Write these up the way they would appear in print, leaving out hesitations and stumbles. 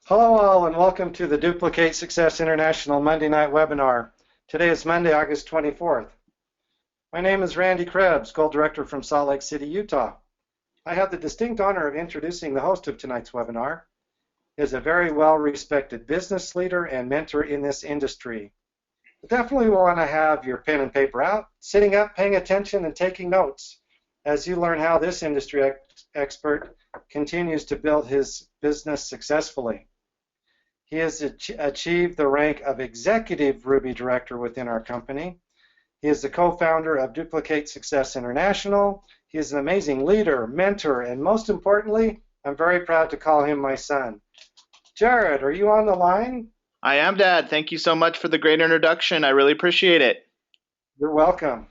Hello all and welcome to the Duplicate Success International Monday night webinar. Today is Monday, August 24th. My name is Randy Krebs, Gold Director from Salt Lake City, Utah. I have the distinct honor of introducing the host of tonight's webinar. He is a very well-respected business leader and mentor in this industry. You definitely want to have your pen and paper out, sitting up, paying attention, and taking notes as you learn how this industry expert continues to build his business successfully. He has achieved the rank of Executive Ruby Director within our company. He is the co-founder of Duplicate Success International. He is an amazing leader, mentor, and most importantly, I'm very proud to call him my son. Jared, are you on the line? I am, Dad. Thank you so much for the great introduction. I really appreciate it. You're welcome.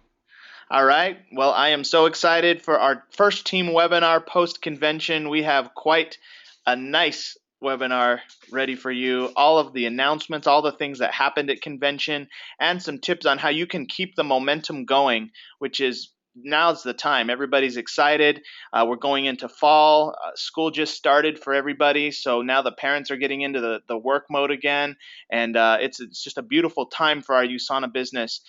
All right. Well, I am so excited for our first team webinar post-convention. We have quite a nice webinar ready for you. All of the announcements, all the things that happened at convention, and some tips on how you can keep the momentum going, which is now's the time. Everybody's excited. We're going into fall. School just started for everybody, so now the parents are getting into the work mode again, and it's just a beautiful time for our USANA business.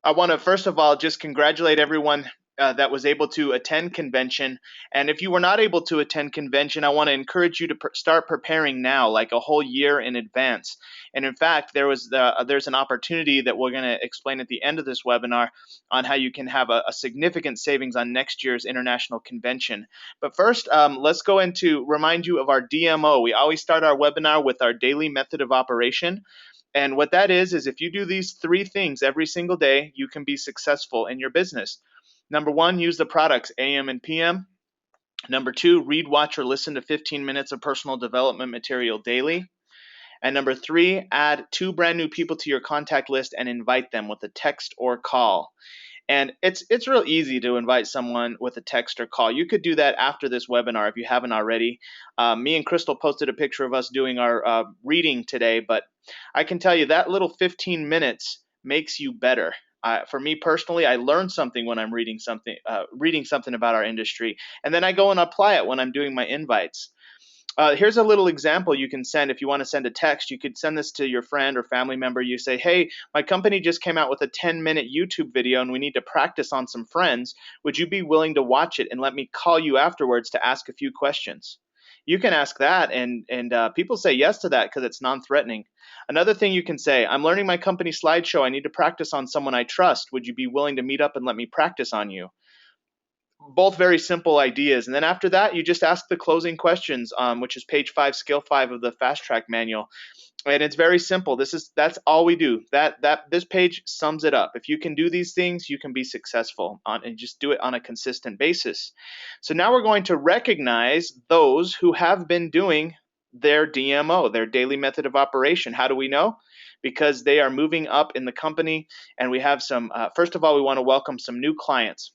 I want to first of all just congratulate everyone that was able to attend convention. And if you were not able to attend convention, I want to encourage you to start preparing now, like a whole year in advance. And in fact, there's an opportunity that we're going to explain at the end of this webinar on how you can have a significant savings on next year's international convention. But first, let's go into remind you of our DMO. We always start our webinar with our daily method of operation. And what that is if you do these three things every single day, you can be successful in your business. Number one, use the products AM and PM. Number two, read, watch, or listen to 15 minutes of personal development material daily. And number three, add 2 brand new people to your contact list and invite them with a text or call. And it's real easy to invite someone with a text or call. You could do that after this webinar if you haven't already. Me and Crystal posted a picture of us doing our reading today, but I can tell you that little 15 minutes makes you better. For me personally, I learn something when I'm reading something about our industry, and then I go and apply it when I'm doing my invites. Here's a little example you can send if you want to send a text. You could send this to your friend or family member. You say, hey, my company just came out with a 10-minute YouTube video and we need to practice on some friends. Would you be willing to watch it and let me call you afterwards to ask a few questions? You can ask that, and people say yes to that because it's non-threatening. Another thing you can say, I'm learning my company slideshow. I need to practice on someone I trust. Would you be willing to meet up and let me practice on you? Both very simple ideas. And then after that, you just ask the closing questions, which is page 5, skill 5 of the fast track manual. And it's very simple. That's all we do. This page sums it up. If you can do these things, you can be successful and just do it on a consistent basis. So now we're going to recognize those who have been doing their DMO, their daily method of operation. How do we know? Because they are moving up in the company, and we have some. First of all, we want to welcome some new clients.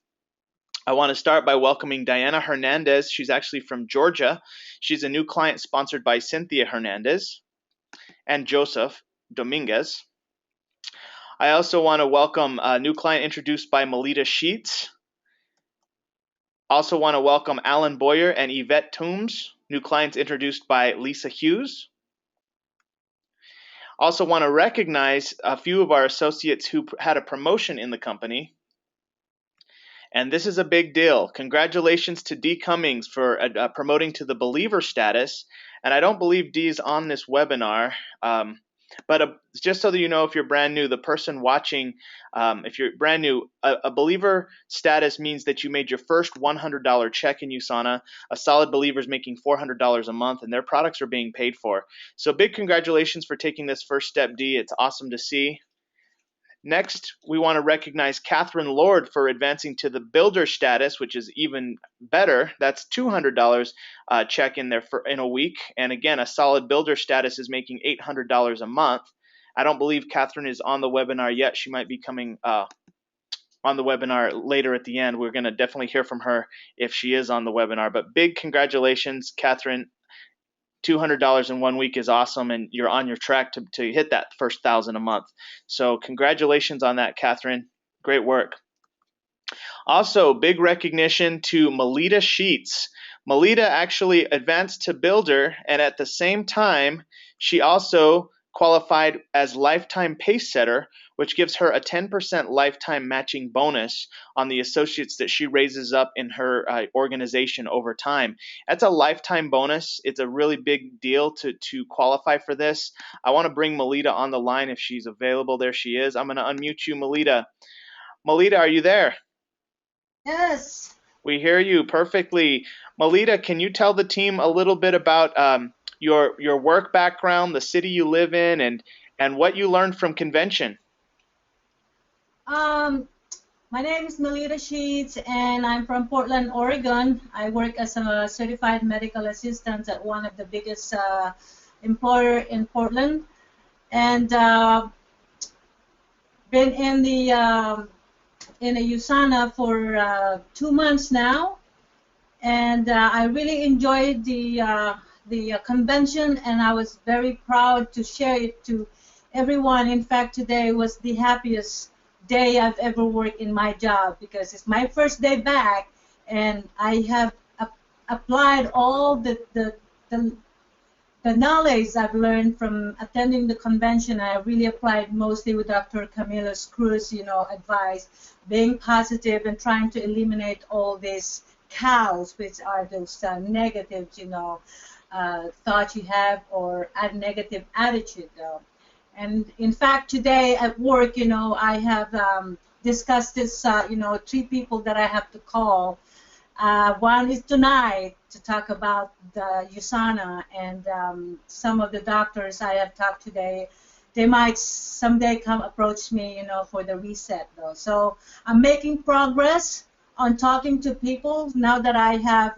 I want to start by welcoming Diana Hernandez. She's actually from Georgia. She's a new client sponsored by Cynthia Hernandez and Joseph Dominguez. I also want to welcome a new client introduced by Melita Sheets. Also want to welcome Alan Boyer and Yvette Toombs, new clients introduced by Lisa Hughes. Also want to recognize a few of our associates who had a promotion in the company. And this is a big deal. Congratulations to Dee Cummings for promoting to the believer status. And I don't believe Dee is on this webinar. But just so that you know, if you're brand new, the person watching, if you're brand new, a believer status means that you made your first $100 check in USANA. A solid believer is making $400 a month, and their products are being paid for. So big congratulations for taking this first step, Dee. It's awesome to see. Next, we want to recognize Catherine Lord for advancing to the builder status, which is even better. That's $200 check in there in a week. And again, a solid builder status is making $800 a month. I don't believe Catherine is on the webinar yet. She might be coming on the webinar later at the end. We're going to definitely hear from her if she is on the webinar. But big congratulations, Catherine. $200 in 1 week is awesome, and you're on your track to hit that first 1,000 a month. So congratulations on that, Catherine. Great work. Also, big recognition to Melita Sheets. Melita actually advanced to builder, and at the same time, she also qualified as lifetime pace setter, which gives her a 10% lifetime matching bonus on the associates that she raises up in her organization over time. That's a lifetime bonus. It's a really big deal to qualify for this. I want to bring Melita on the line if she's available. There she is. I'm going to unmute you, Melita. Melita, are you there? Yes. We hear you perfectly. Melita, can you tell the team a little bit about your work background, the city you live in, and what you learned from convention? Um, my name is Melita Sheets, and I'm from Portland, Oregon. I work as a certified medical assistant at one of the biggest employer in Portland, and been in a USANA for 2 months now, and I really enjoyed the convention, and I was very proud to share it to everyone. In fact, today was the happiest day I've ever worked in my job because it's my first day back, and I have applied all the the knowledge I've learned from attending the convention. I really applied mostly with Dr. Camila Cruz, advice, being positive and trying to eliminate all these cows, which are those negative, thoughts you have or a negative attitude. And in fact, today at work, I have discussed this, three people that I have to call. One is tonight to talk about the USANA, and some of the doctors I have talked today, they might someday come approach me, for the reset though. So I'm making progress on talking to people now that I have,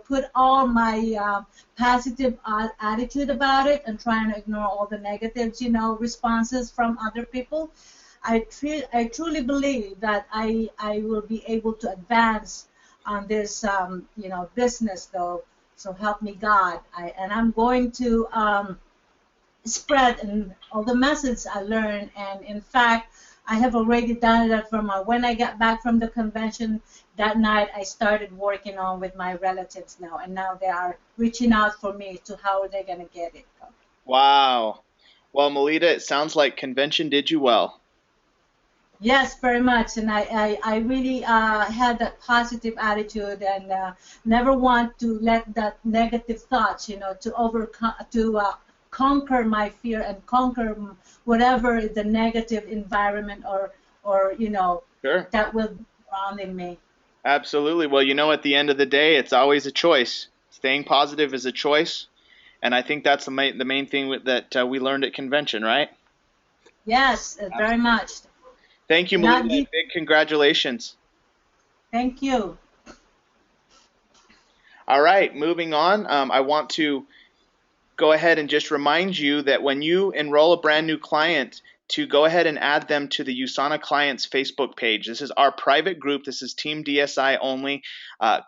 put all my positive attitude about it and trying to ignore all the negatives, responses from other people. I truly believe that I will be able to advance on this, business though. So help me God. And I'm going to spread and all the methods I learned. And in fact, I have already done that from when I got back from the convention that night. I started working on with my relatives now, and now they are reaching out for me to how they're gonna get it. Wow. Well, Melita, it sounds like convention did you well. Yes, very much, and I really had that positive attitude and never want to let that negative thoughts, to overcome, to conquer my fear and conquer whatever the negative environment or Sure. that will be surrounding me. Absolutely. Well, at the end of the day, it's always a choice. Staying positive is a choice, and I think that's the main thing that we learned at convention, right? Yes, very much. Thank you, Not Melita. deep. Big congratulations. Thank you. All right, moving on. I want to go ahead and just remind you that when you enroll a brand new client, to go ahead and add them to the USANA Clients Facebook page. This is our private group. This is Team DSI only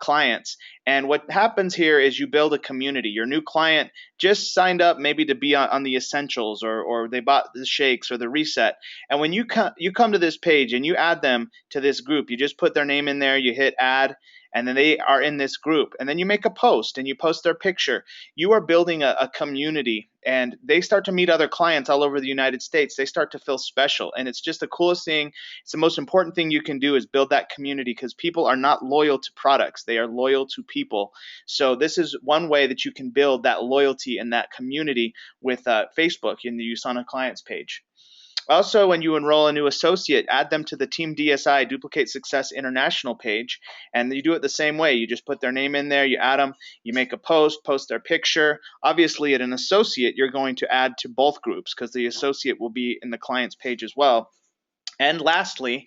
clients. And what happens here is you build a community. Your new client just signed up maybe to be on the essentials, or they bought the shakes or the reset. And when you come to this page and you add them to this group, you just put their name in there, you hit add, and then they are in this group. And then you make a post and you post their picture. You are building a community, and they start to meet other clients all over the United States. They start to feel special, and it's just the coolest thing. It's the most important thing you can do is build that community, because people are not loyal to products. They are loyal to people. So this is one way that you can build that loyalty and that community with Facebook in the USANA Clients page. Also, when you enroll a new associate, add them to the Team DSI Duplicate Success International page, and you do it the same way. You just put their name in there, you add them, you make a post their picture. Obviously, at an associate, you're going to add to both groups because the associate will be in the client's page as well. And lastly,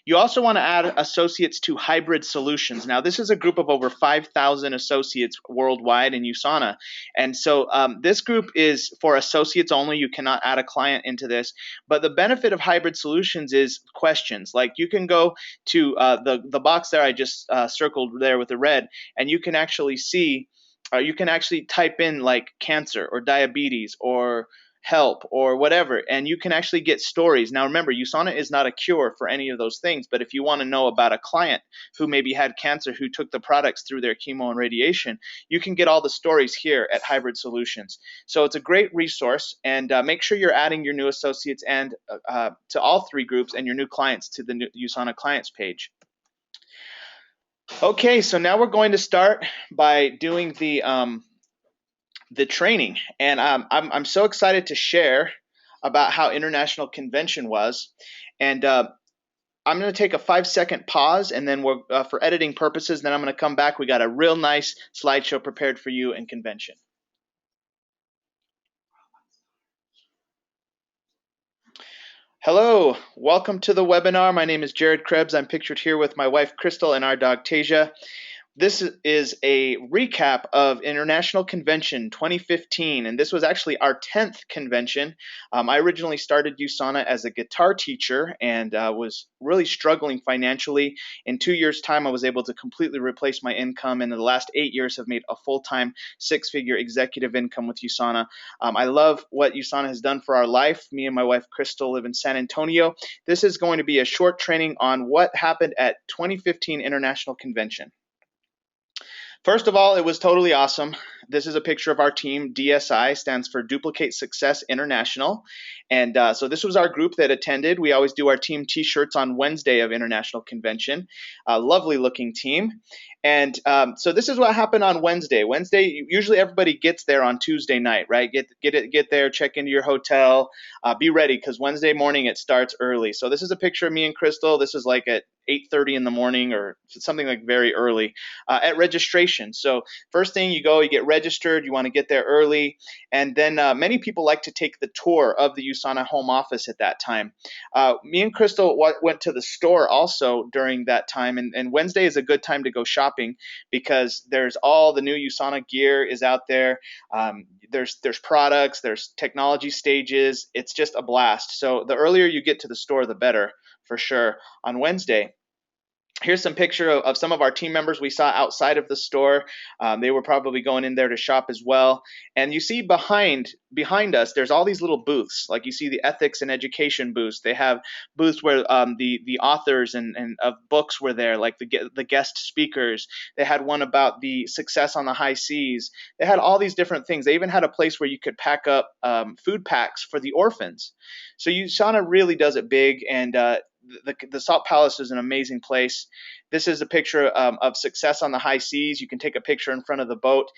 you also want to add associates to Hybrid Solutions. Now, this is a group of over 5,000 associates worldwide in USANA. And so this group is for associates only. You cannot add a client into this. But the benefit of Hybrid Solutions is questions. Like, you can go to the box there I just circled there with the red, and you can actually see, you can actually type in like cancer or diabetes or help or whatever, and you can actually get stories. Now remember, USANA is not a cure for any of those things, but if you want to know about a client who maybe had cancer who took the products through their chemo and radiation, you can get all the stories here at Hybrid Solutions. So it's a great resource, and make sure you're adding your new associates and to all three groups and your new clients to the new USANA clients page. Okay, so now we're going to start by doing the training, and I'm so excited to share about how International Convention was, and I'm going to take a 5-second pause, and then we're for editing purposes. Then I'm going to come back. We got a real nice slideshow prepared for you in convention. Hello, welcome to the webinar. My name is Jared Krebs. I'm pictured here with my wife Crystal and our dog Tasia. This is a recap of International Convention 2015, and this was actually our 10th convention. I originally started USANA as a guitar teacher and was really struggling financially. In 2 years' time, I was able to completely replace my income, and in the last 8 years have made a full-time 6-figure executive income with USANA. I love what USANA has done for our life. Me and my wife Crystal live in San Antonio. This is going to be a short training on what happened at 2015 International Convention. First of all, it was totally awesome. This is a picture of our team. DSI stands for Duplicate Success International. And so this was our group that attended. We always do our team t-shirts on Wednesday of International Convention. A lovely looking team. And so this is what happened on Wednesday. Wednesday, usually everybody gets there on Tuesday night, right? Get there, check into your hotel, be ready, because Wednesday morning it starts early. So this is a picture of me and Crystal. This is like at 8:30 in the morning or something like very early at registration. So first thing, you go, you get registered, you want to get there early, and then many people like to take the tour of the USANA home office at that time. Me and Crystal went to the store also during that time, and Wednesday is a good time to go shopping because there's all the new USANA gear is out there. There's products, there's technology stages. It's just a blast. So the earlier you get to the store, the better, for sure, on Wednesday. Here's some picture of some of our team members we saw outside of the store. They were probably going in there to shop as well. And you see behind us, there's all these little booths. Like you see the ethics and education booths. They have booths where the authors and of books were there, like the guest speakers. They had one about the success on the high seas. They had all these different things. They even had a place where you could pack up food packs for the orphans. So USANA really does it big, and the Salt Palace is an amazing place. This is a picture of success on the high seas. You can take a picture in front of the boat.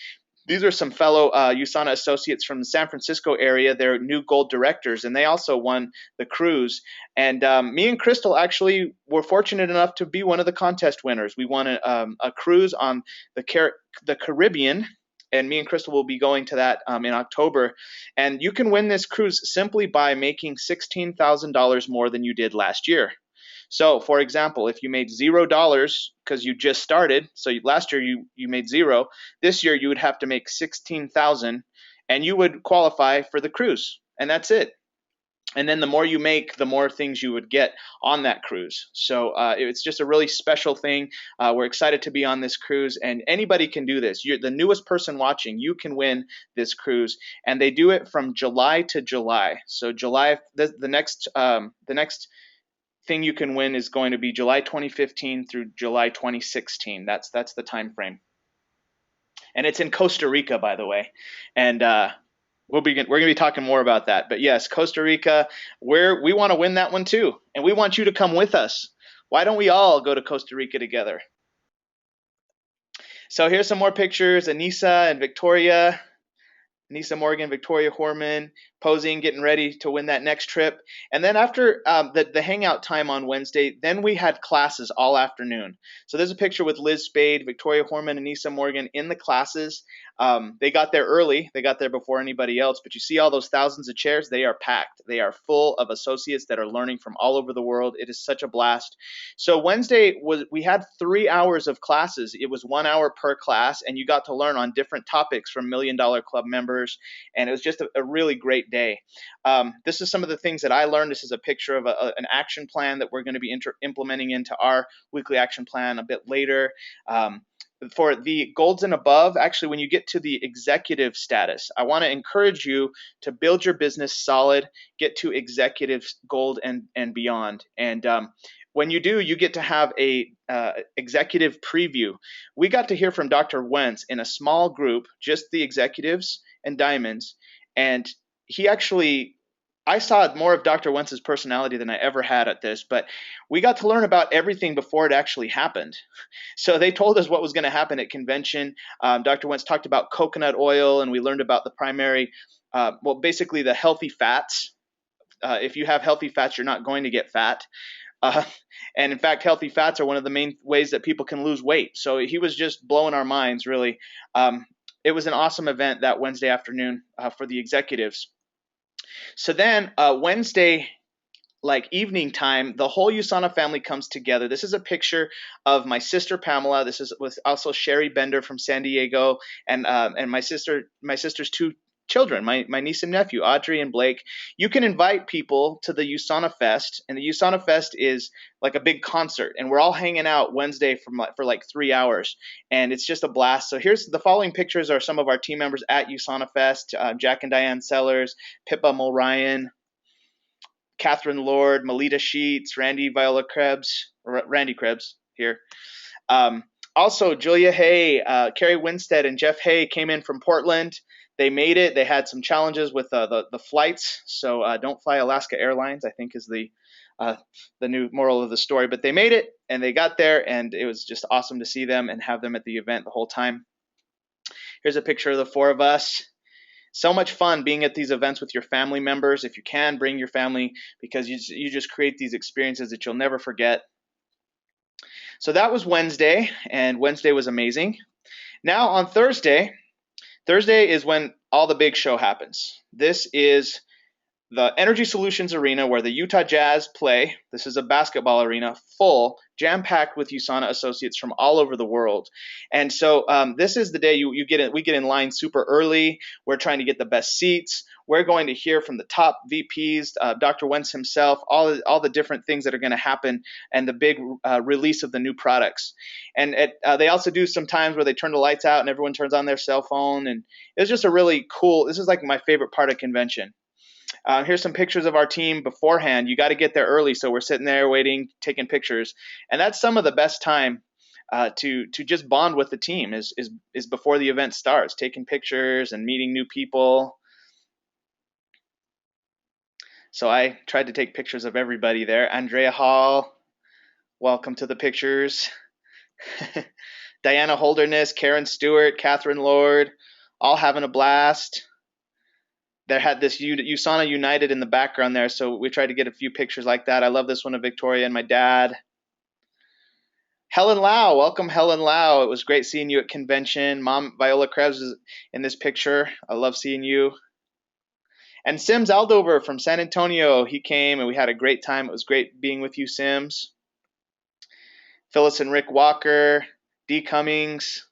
These are some fellow USANA associates from the San Francisco area. They're new gold directors, and they also won the cruise. And me and Crystal actually were fortunate enough to be one of the contest winners. We won a cruise on the Caribbean, and me and Crystal will be going to that in October. And you can win this cruise simply by making $16,000 more than you did last year. So, for example, if you made $0 because you just started, so last year you made zero, this year you would have to make $16,000, and you would qualify for the cruise, and that's it. And then the more you make, the more things you would get on that cruise. So it's just a really special thing. We're excited to be on this cruise, and anybody can do this. You're the newest person watching, you can win this cruise, and they do it from July to July. So July, the next thing you can win is going to be July 2015 through July 2016. That's the time frame, and it's in Costa Rica, by the way, and we're going to be talking more about that. But yes, Costa Rica, we want to win that one too, and we want you to come with us. Why don't we all go to Costa Rica together? So here's some more pictures. Anissa and Victoria. Anissa Morgan, Victoria Horman, posing, getting ready to win that next trip. And then after the hangout time on Wednesday, then we had classes all afternoon. So there's a picture with Liz Spade, Victoria Horman, and Anissa Morgan in the classes. They got there early. They got there before anybody else. But you see all those thousands of chairs? They are packed. They are full of associates that are learning from all over the world. It is such a blast. So Wednesday, we had 3 hours of classes. It was 1 hour per class, and you got to learn on different topics from $1 Million Club members. And it was just a really great day. This is some of the things that I learned. This is a picture of an action plan that we're going to be implementing into our weekly action plan a bit later. for the golds and above, actually, when you get to the executive status, I want to encourage you to build your business solid, get to executive gold and beyond. And when you do, you get to have a executive preview. We got to hear from Dr. Wentz in a small group, just the executives and diamonds, and he actually, I saw more of Dr. Wentz's personality than I ever had at this, but we got to learn about everything before it actually happened. So they told us what was going to happen at convention. Dr. Wentz talked about coconut oil, and we learned about the primary, basically the healthy fats. If you have healthy fats, you're not going to get fat. And in fact, healthy fats are one of the main ways that people can lose weight. So he was just blowing our minds, really. It was an awesome event that Wednesday afternoon for the executives. So then Wednesday, like evening time, the whole USANA family comes together. This is a picture of my sister Pamela. This is with also Sherry Bender from San Diego, and my sister's two children, my niece and nephew, Audrey and Blake. You can invite people to the USANA Fest, and the USANA Fest is like a big concert, and we're all hanging out Wednesday for like 3 hours, and it's just a blast. So here's the following pictures are some of our team members at USANA Fest: Jack and Diane Sellers, Pippa Mulryan, Catherine Lord, Melita Sheets, Randy Krebs here. Also, Julia Hay, Carrie Winstead, and Jeff Hay came in from Portland. They made it. They had some challenges with the flights, so don't fly Alaska Airlines, I think is the new moral of the story. But they made it, and they got there, and it was just awesome to see them and have them at the event the whole time. Here's a picture of the four of us. So much fun being at these events with your family members. If you can, bring your family, because you just create these experiences that you'll never forget. So that was Wednesday, and Wednesday was amazing. Now on Thursday is when all the big show happens. This is the Energy Solutions Arena where the Utah Jazz play. This is a basketball arena, full, jam-packed with USANA associates from all over the world. And so this is the day we get in line super early. We're trying to get the best seats. We're going to hear from the top VPs, Dr. Wentz himself, all the different things that are going to happen, and the big release of the new products. And they also do some times where they turn the lights out and everyone turns on their cell phone. And it was just a really cool, this is like my favorite part of convention. Here's some pictures of our team beforehand. You got to get there early, so we're sitting there waiting, taking pictures, and that's some of the best time to just bond with the team is before the event starts, taking pictures and meeting new people. So I tried to take pictures of everybody there. Andrea Hall, welcome to the pictures. Diana Holderness, Karen Stewart, Catherine Lord, all having a blast. There had this USANA United in the background there, so we tried to get a few pictures like that. I love this one of Victoria and my dad. Helen Lau, welcome Helen Lau. It was great seeing you at convention. Mom Viola Krebs is in this picture. I love seeing you. And Sims Aldover from San Antonio, he came and we had a great time. It was great being with you, Sims. Phyllis and Rick Walker, Dee Cummings,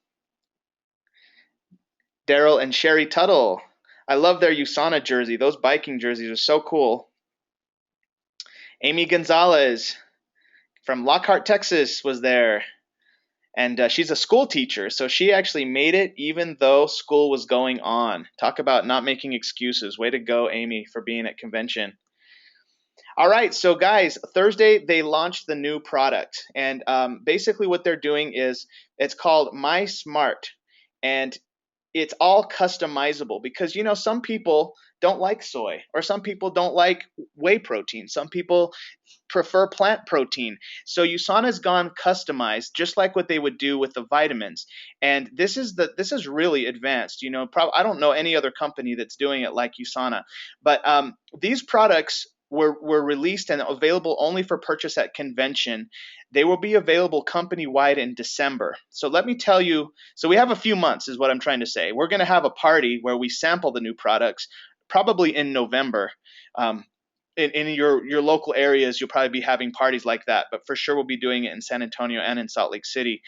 Daryl and Sherry Tuttle. I love their USANA jersey. Those biking jerseys are so cool. Amy Gonzalez from Lockhart, Texas was there. And she's a school teacher, so she actually made it even though school was going on. Talk about not making excuses. Way to go, Amy, for being at convention. All right, so guys, Thursday they launched the new product. And basically what they're doing is it's called My Smart. And it's all customizable because, you know, some people don't like soy, or some people don't like whey protein. Some people prefer plant protein. So USANA's gone customized, just like what they would do with the vitamins. And this is really advanced. You know, I don't know any other company that's doing it like USANA. But these products were released and available only for purchase at convention. They will be available company-wide in December. So let me tell you, so we have a few months is what I'm trying to say. We're going to have a party where we sample the new products, probably in November. In your local areas, you'll probably be having parties like that, but for sure we'll be doing it in San Antonio and in Salt Lake City.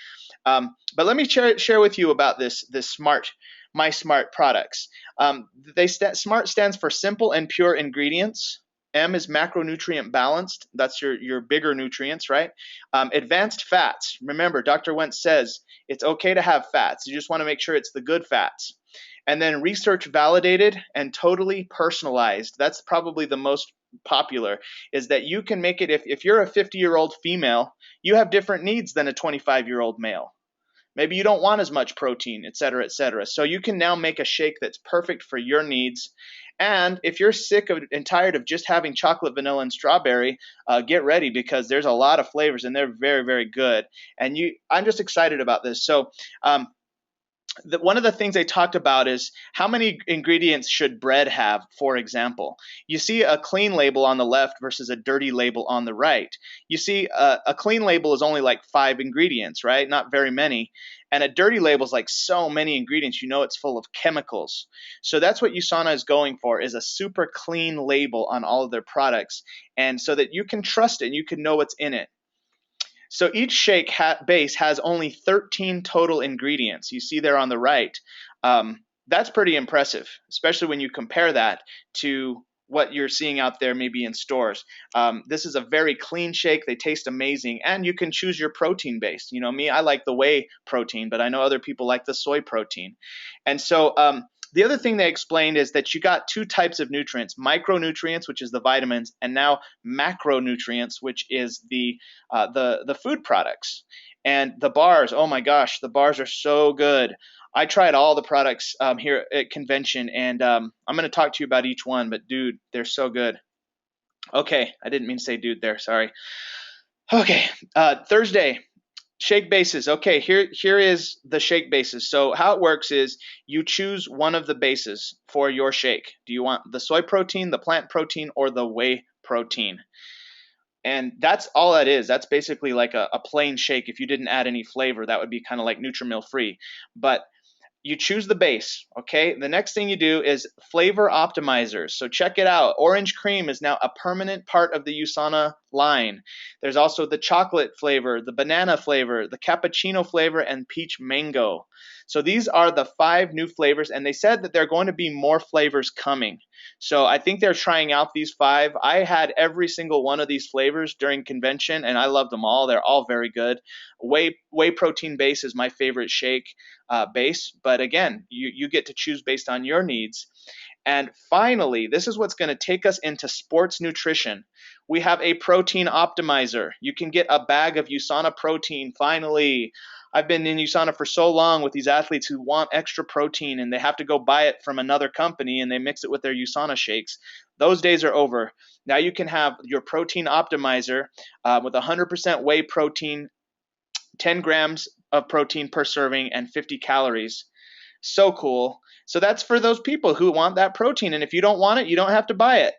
But let me share with you about this Smart, My Smart products. SMART stands for Simple and Pure Ingredients. M is macronutrient balanced. That's your bigger nutrients, right? Advanced fats. Remember, Dr. Wentz says it's okay to have fats. You just want to make sure it's the good fats. And then research validated and totally personalized. That's probably the most popular, is that you can make it, if you're a 50-year-old female, you have different needs than a 25-year-old male. Maybe you don't want as much protein, et cetera, et cetera. So you can now make a shake that's perfect for your needs. And if you're sick of and tired of just having chocolate, vanilla, and strawberry, get ready, because there's a lot of flavors and they're very, very good. And I'm just excited about this. So one of the things they talked about is how many ingredients should bread have, for example. You see a clean label on the left versus a dirty label on the right. You see a clean label is only like 5 ingredients, right? Not very many. And a dirty label is like so many ingredients, you know it's full of chemicals. So that's what USANA is going for, is a super clean label on all of their products, and so that you can trust it and you can know what's in it. So each shake base has only 13 total ingredients. You see there on the right. That's pretty impressive, especially when you compare that to what you're seeing out there maybe in stores. This is a very clean shake. They taste amazing, and you can choose your protein base. You know me, I like the whey protein, but I know other people like the soy protein. And so the other thing they explained is that you got 2 types of nutrients: micronutrients, which is the vitamins, and now macronutrients, which is the food products. And the bars, oh my gosh, the bars are so good. I tried all the products here at convention, and I'm going to talk to you about each one, but dude, they're so good. Okay, I didn't mean to say dude there, sorry. Okay, Thursday. Shake bases. Okay, here is the shake bases. So how it works is you choose one of the bases for your shake. Do you want the soy protein, the plant protein, or the whey protein? And that's all that is. That's basically like a plain shake. If you didn't add any flavor, that would be kind of like Nutrimil free. But you choose the base, okay? The next thing you do is flavor optimizers. So check it out. Orange cream is now a permanent part of the USANA line. There's also the chocolate flavor, the banana flavor, the cappuccino flavor, and peach mango. So these are the 5 new flavors, and they said that there are going to be more flavors coming. So I think they're trying out these 5. I had every single one of these flavors during convention, and I loved them all. They're all very good. Whey protein base is my favorite shake base, but again, you get to choose based on your needs. And finally, this is what's going to take us into sports nutrition. We have a protein optimizer. You can get a bag of USANA protein finally. I've been in USANA for so long with these athletes who want extra protein, and they have to go buy it from another company, and they mix it with their USANA shakes. Those days are over. Now you can have your protein optimizer with 100% whey protein, 10 grams of protein per serving, and 50 calories. So cool. So that's for those people who want that protein, and if you don't want it, you don't have to buy it.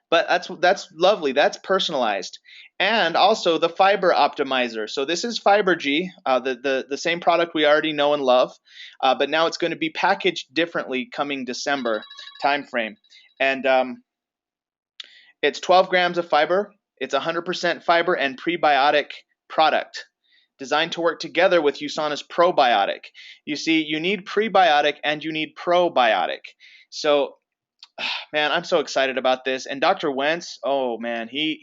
But that's lovely. That's personalized. And also the fiber optimizer. So this is Fibergy, the same product we already know and love, but now it's going to be packaged differently coming December timeframe. And it's 12 grams of fiber. It's 100% fiber and prebiotic product, designed to work together with USANA's probiotic. You see, you need prebiotic and you need probiotic. So, man, I'm so excited about this. And Dr. Wentz, oh man, he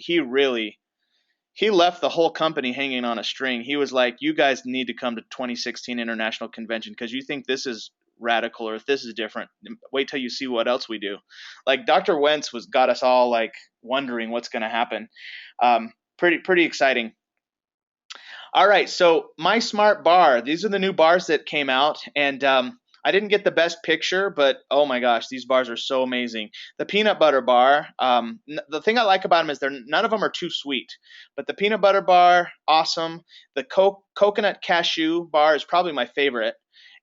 left the whole company hanging on a string. He was like, you guys need to come to 2016 International Convention because you think this is radical or if this is different. Wait till you see what else we do. Like Dr. Wentz got us all like wondering what's going to happen. Pretty exciting. All right, so My Smart Bar. These are the new bars that came out, and I didn't get the best picture, but oh my gosh, these bars are so amazing. The peanut butter bar, the thing I like about them is none of them are too sweet, but the peanut butter bar, awesome. The coconut cashew bar is probably my favorite.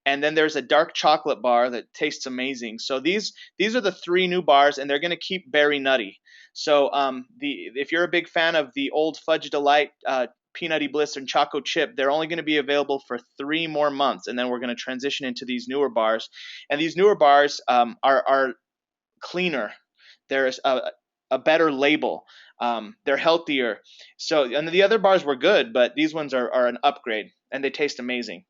And then there's a dark chocolate bar that tastes amazing. So these are the 3 new bars, and they're going to keep berry nutty. So if you're a big fan of the old Fudge Delight Peanutty Bliss and Choco Chip, they're only going to be available for 3 more months, and then we're going to transition into these newer bars. And these newer bars are cleaner. There's a better label. They're healthier. So, and the other bars were good, but these ones are an upgrade, and they taste amazing.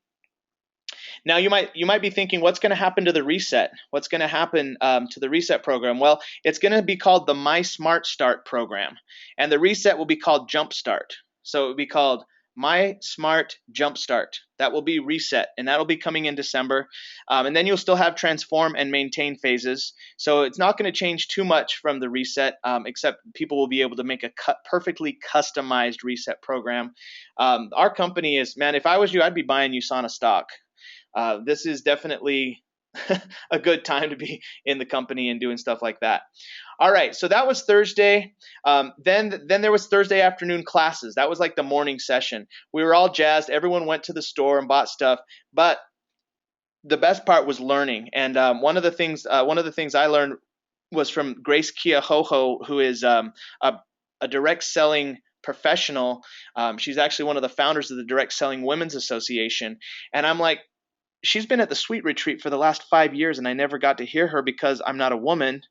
Now you might be thinking, what's going to happen to the reset? What's going to happen to the reset program? Well, it's going to be called the My Smart Start program, and the reset will be called Jumpstart. So it will be called My Smart Jumpstart. That will be reset, and that'll be coming in December. And then you'll still have transform and maintain phases. So it's not going to change too much from the reset, except people will be able to make a perfectly customized reset program. Our company is, man, if I was you, I'd be buying USANA stock. This is definitely a good time to be in the company and doing stuff like that. All right, so that was Thursday. Then there was Thursday afternoon classes. That was like the morning session. We were all jazzed. Everyone went to the store and bought stuff, but the best part was learning. And one of the things I learned was from Grace Keohoho, who is a direct selling professional. She's actually one of the founders of the Direct Selling Women's Association. And I'm like, she's been at the Sweet Retreat for the last 5 years, and I never got to hear her because I'm not a woman.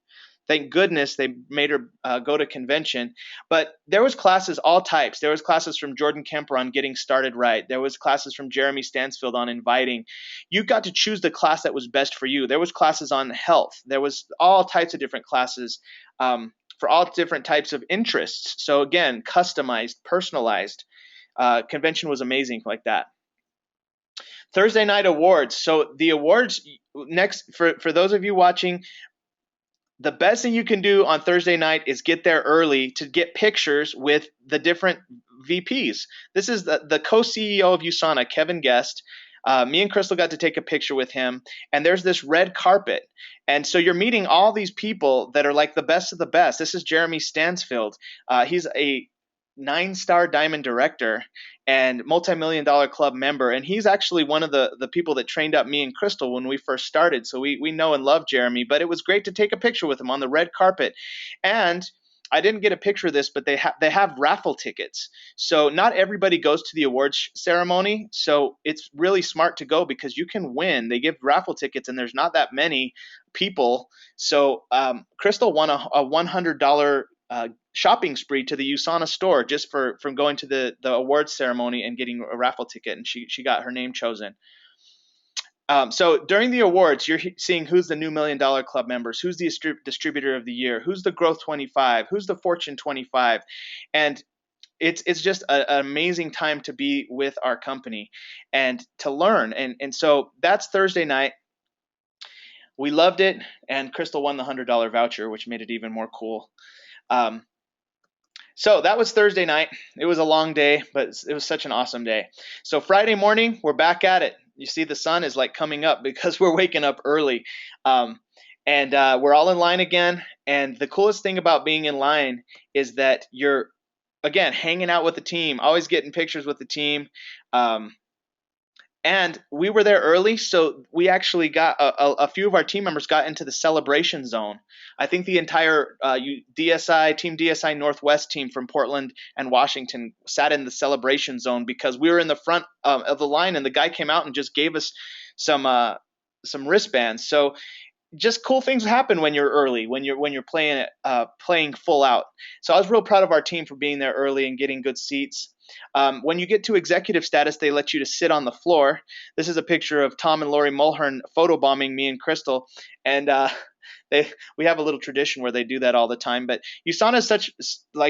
Thank goodness they made her go to convention. But there was classes all types. There was classes from Jordan Kemper on getting started right. There was classes from Jeremy Stansfield on inviting. You got to choose the class that was best for you. There was classes on health. There was all types of different classes for all different types of interests. So again, customized, personalized. Convention was amazing like that. Thursday night awards. So the awards next, for those of you watching, the best thing you can do on Thursday night is get there early to get pictures with the different VPs. This is the co-CEO of USANA, Kevin Guest. Me and Crystal got to take a picture with him, and there's this red carpet. And so you're meeting all these people that are like the best of the best. This is Jeremy Stansfield. He's a 9-star diamond director and multi-million-dollar club member, and he's actually one of the people that trained up me and Crystal when we first started. So we know and love Jeremy, but it was great to take a picture with him on the red carpet. And I didn't get a picture of this, but they have raffle tickets. So not everybody goes to the awards ceremony. So it's really smart to go because you can win. They give raffle tickets, and there's not that many people. So Crystal won a $100 shopping spree to the USANA store just from going to the awards ceremony and getting a raffle ticket, and she got her name chosen. So during the awards, you're seeing who's the new $1 Million Club members, who's the distributor of the year, who's the Growth 25, who's the Fortune 25, and it's just an amazing time to be with our company and to learn. And so that's Thursday night. We loved it, and Crystal won the $100 voucher, which made it even more cool. So that was Thursday night. It was a long day, but it was such an awesome day. So Friday morning, we're back at it. You see the sun is like coming up because we're waking up early. And we're all in line again. And the coolest thing about being in line is that you're, again, hanging out with the team, always getting pictures with the team. And we were there early, so we actually got a few of our team members got into the celebration zone. I think the entire Team DSI Northwest team from Portland and Washington sat in the celebration zone because we were in the front of the line, and the guy came out and just gave us some wristbands. So just cool things happen when you're early, when you're playing full out. So I was real proud of our team for being there early and getting good seats. When you get to executive status, they let you to sit on the floor. This is a picture of Tom and Lori Mulhern photobombing me and Crystal, and we have a little tradition where they do that all the time. But USANA is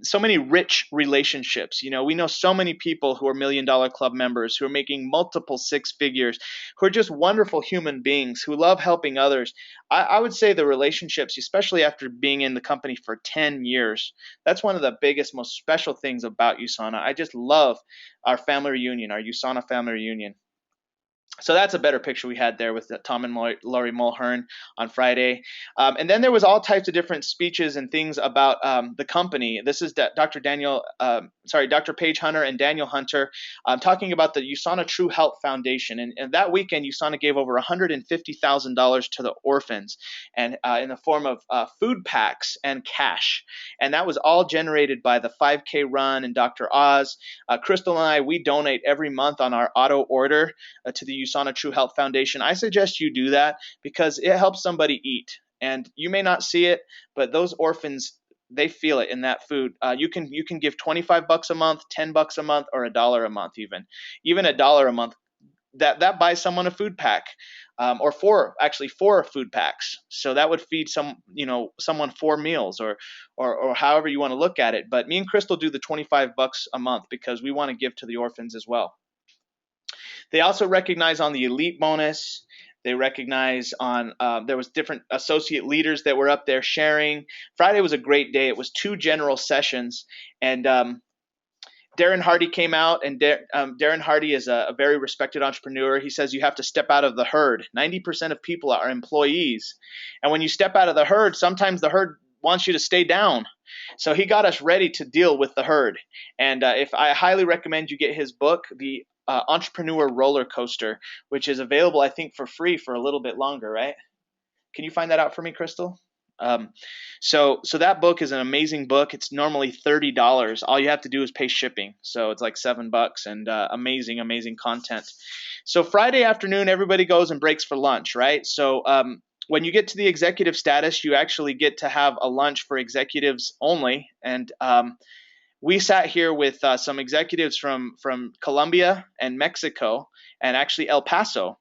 so many rich relationships. We know so many people who are $1 Million Club members, who are making multiple 6 figures, who are just wonderful human beings, who love helping others. I would say the relationships, especially after being in the company for 10 years, that's one of the biggest, most special things about USANA. I just love our family reunion, our USANA family reunion. So that's a better picture we had there with Tom and Lori Mulhern on Friday. And then there was all types of different speeches and things about the company. This is Dr. Paige Hunter and Daniel Hunter talking about the USANA True Health Foundation. And that weekend, USANA gave over $150,000 to the orphans, and in the form of food packs and cash. And that was all generated by the 5K Run and Dr. Oz. Crystal and I, we donate every month on our auto order to the USANA True Health Foundation. I suggest you do that because it helps somebody eat. And you may not see it, but those orphans, they feel it in that food. You can give $25 a month, $10 a month, or $1 a month even. Even $1 a month that buys someone a food pack, or four food packs. So that would feed someone 4 meals, or however you want to look at it. But me and Crystal do the $25 a month because we want to give to the orphans as well. They also recognize on the elite bonus. They recognize on there was different associate leaders that were up there sharing. Friday was a great day. It was 2 general sessions, and Darren Hardy came out, and Darren Hardy is a very respected entrepreneur. He says you have to step out of the herd. 90% of people are employees, and when you step out of the herd, sometimes the herd wants you to stay down. So he got us ready to deal with the herd. And if I highly recommend you get his book, The Entrepreneur Roller Coaster, which is available, I think, for free for a little bit longer, right? Can you find that out for me, Crystal? So that book is an amazing book. It's normally $30. All you have to do is pay shipping. So it's like $7, and amazing content. So Friday afternoon, everybody goes and breaks for lunch, right? So when you get to the executive status, you actually get to have a lunch for executives only. And we sat here with some executives from Colombia and Mexico, and actually El Paso.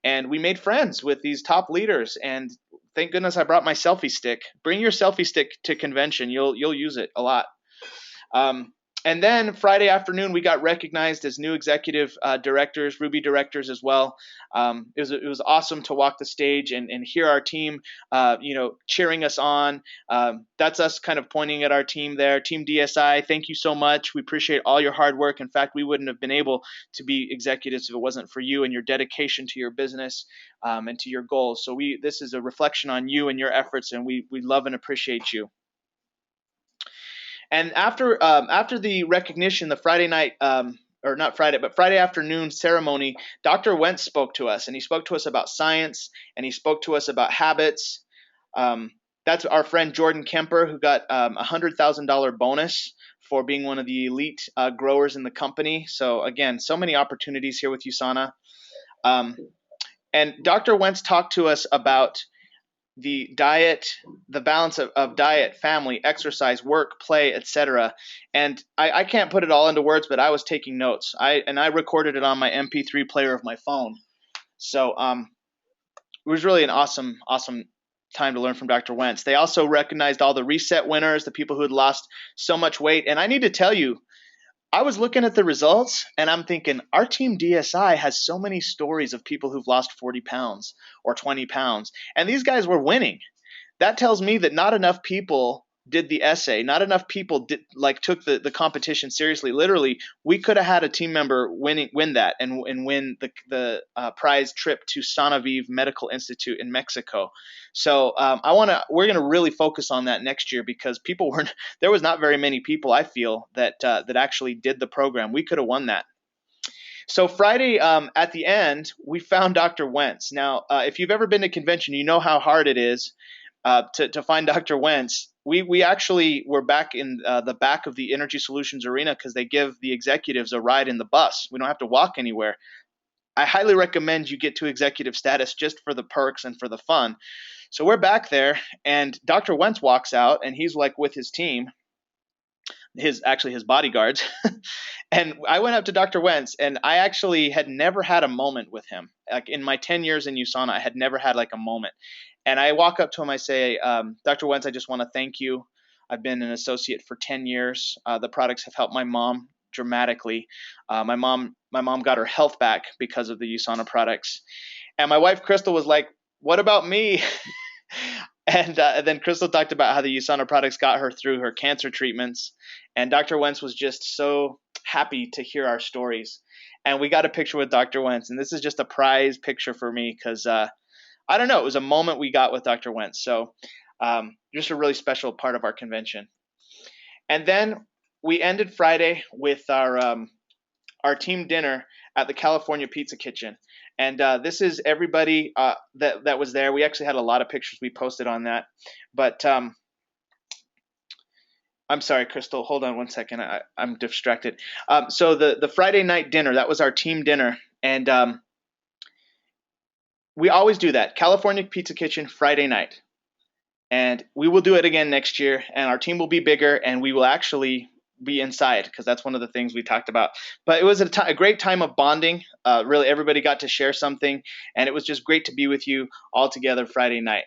And we made friends with these top leaders, and thank goodness I brought my selfie stick. Bring your selfie stick to convention. You'll use it a lot. And then Friday afternoon, we got recognized as new executive directors, Ruby directors as well. It was awesome to walk the stage and hear our team, cheering us on. That's us kind of pointing at our team there. Team DSI, thank you so much. We appreciate all your hard work. In fact, we wouldn't have been able to be executives if it wasn't for you and your dedication to your business and to your goals. So this is a reflection on you and your efforts, and we love and appreciate you. And after the recognition, the Friday night, or not Friday, but Friday afternoon ceremony, Dr. Wentz spoke to us, and he spoke to us about science, and he spoke to us about habits. That's our friend Jordan Kemper, who got a $100,000 bonus for being one of the elite growers in the company. So again, so many opportunities here with USANA. And Dr. Wentz talked to us about the diet, the balance of diet, family, exercise, work, play, etc. And I can't put it all into words, but I was taking notes. I recorded it on my MP3 player of my phone. So it was really an awesome time to learn from Dr. Wentz. They also recognized all the reset winners, the people who had lost so much weight. And I need to tell you, I was looking at the results and I'm thinking, our team DSI has so many stories of people who've lost 40 pounds or 20 pounds, and these guys were winning. That tells me that not enough people did the essay. Not enough people took the competition seriously. Literally, we could have had a team member win that and win the prize trip to Sanaviv Medical Institute in Mexico. So we're gonna really focus on that next year, because there was not very many people, I feel, that actually did the program. We could have won that. So Friday, at the end, we found Dr. Wentz. Now, if you've ever been to convention, you know how hard it is to find Dr. Wentz. We actually were back in the back of the Energy Solutions Arena, because they give the executives a ride in the bus. We don't have to walk anywhere. I highly recommend you get to executive status just for the perks and for the fun. So we're back there, and Dr. Wentz walks out, and he's like with his team, his bodyguards. And I went up to Dr. Wentz, and I actually had never had a moment with him. Like in my 10 years in USANA, I had never had like a moment. And I walk up to him, I say, Dr. Wentz, I just want to thank you. I've been an associate for 10 years. The products have helped my mom dramatically. My mom got her health back because of the USANA products. And my wife, Crystal, was like, what about me? And then Crystal talked about how the USANA products got her through her cancer treatments. And Dr. Wentz was just so happy to hear our stories. And we got a picture with Dr. Wentz. And this is just a prize picture for me, because I don't know, it was a moment we got with Dr. Wentz. So just a really special part of our convention. And then we ended Friday with our team dinner at the California Pizza Kitchen. And this is everybody that was there. We actually had a lot of pictures we posted on that. But I'm sorry, Crystal, hold on one second. I'm distracted. So the Friday night dinner, that was our team dinner. And we always do that, California Pizza Kitchen Friday night. And we will do it again next year, and our team will be bigger, and we will actually be inside, because that's one of the things we talked about. But it was a great time of bonding. Really, everybody got to share something, and it was just great to be with you all together Friday night.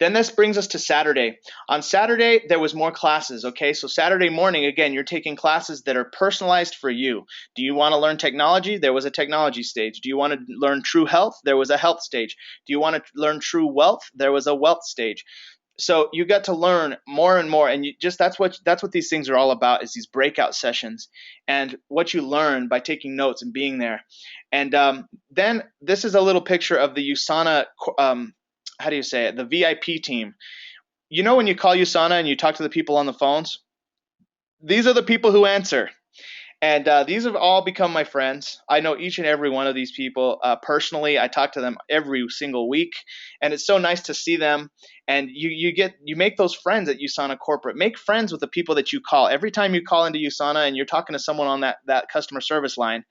Then this brings us to Saturday. On Saturday, there was more classes, okay? So Saturday morning, again, you're taking classes that are personalized for you. Do you want to learn technology? There was a technology stage. Do you want to learn true health? There was a health stage. Do you want to learn true wealth? There was a wealth stage. So you got to learn more and more, and that's what these things are all about, is these breakout sessions and what you learn by taking notes and being there. And then this is a little picture of the USANA how do you say it? The VIP team. You know when you call USANA and you talk to the people on the phones? These are the people who answer. And these have all become my friends. I know each and every one of these people personally. I talk to them every single week, and it's so nice to see them. And you make those friends at USANA Corporate. Make friends with the people that you call. Every time you call into USANA and you're talking to someone on that customer service line,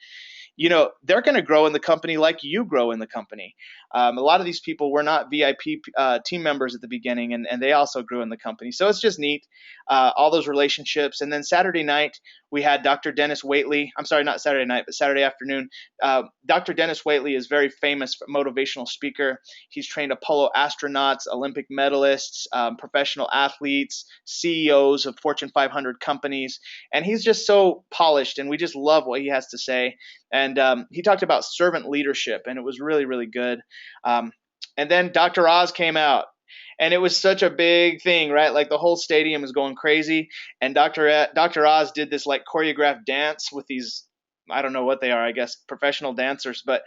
you know, they're going to grow in the company like you grow in the company. A lot of these people were not VIP team members at the beginning, and they also grew in the company. So it's just neat, all those relationships. And then Saturday night, we had Dr. Dennis Waitley. I'm sorry, not Saturday night, but Saturday afternoon. Dr. Dennis Waitley is very famous motivational speaker. He's trained Apollo astronauts, Olympic medalists, professional athletes, CEOs of Fortune 500 companies. And he's just so polished, and we just love what he has to say. And he talked about servant leadership, and it was really, really good. And then Dr. Oz came out, and it was such a big thing, right? Like the whole stadium was going crazy, and Dr. Oz did this like choreographed dance with these, I don't know what they are, I guess professional dancers, but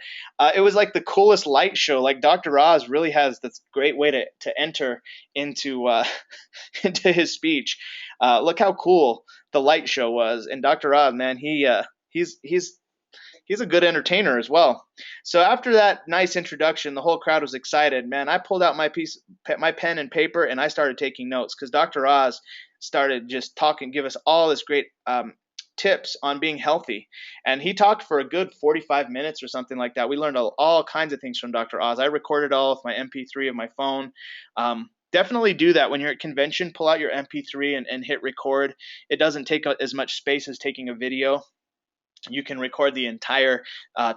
it was like the coolest light show. Like Dr. Oz really has this great way to enter into into his speech. Look how cool the light show was, and Dr. Oz, man, he's a good entertainer as well. So after that nice introduction, the whole crowd was excited. Man, I pulled out my pen and paper, and I started taking notes, because Dr. Oz started just talking, give us all this great tips on being healthy. And he talked for a good 45 minutes or something like that. We learned all kinds of things from Dr. Oz. I recorded all with my MP3 of my phone. Definitely do that when you're at convention. Pull out your MP3 and hit record. It doesn't take as much space as taking a video. You can record the entire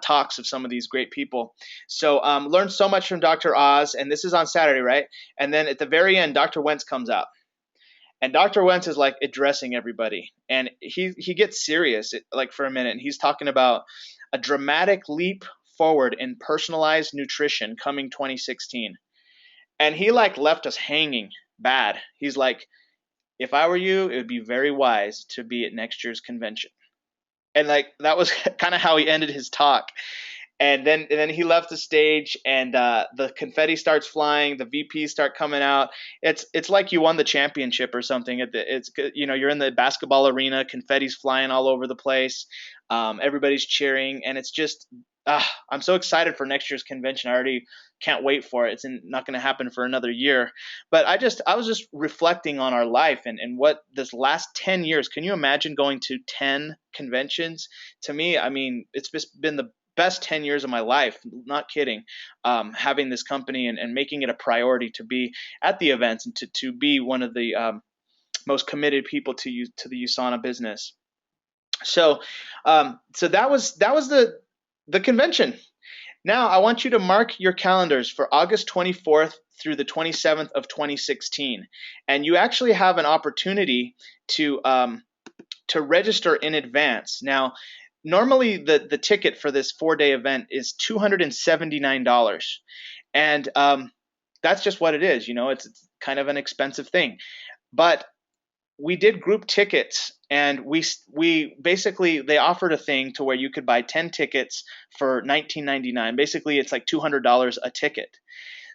talks of some of these great people. So learn so much from Dr. Oz, and this is on Saturday, right? And then at the very end, Dr. Wentz comes out. And Dr. Wentz is like addressing everybody. And he gets serious like for a minute, and he's talking about a dramatic leap forward in personalized nutrition coming 2016. And he like left us hanging bad. He's like, if I were you, it would be very wise to be at next year's convention. And like that was kind of how he ended his talk. And then he left the stage, and the confetti starts flying. The VPs start coming out. It's like you won the championship or something. It's you're in the basketball arena. Confetti's flying all over the place. Everybody's cheering, and it's just I'm so excited for next year's convention. I already can't wait for it. It's not going to happen for another year. But I was just reflecting on our life and what this last 10 years. Can you imagine going to 10 conventions? To me, I mean, it's just been the best 10 years of my life. Not kidding. Having this company and making it a priority to be at the events and to be one of the most committed people to the USANA business. So that was the convention. Now, I want you to mark your calendars for August 24th through the 27th of 2016. And you actually have an opportunity to register in advance. Now, normally the ticket for this 4-day event is $279. And that's just what it is. It's kind of an expensive thing. But we did group tickets, and we basically, they offered a thing to where you could buy 10 tickets for $19.99. Basically, it's like $200 a ticket.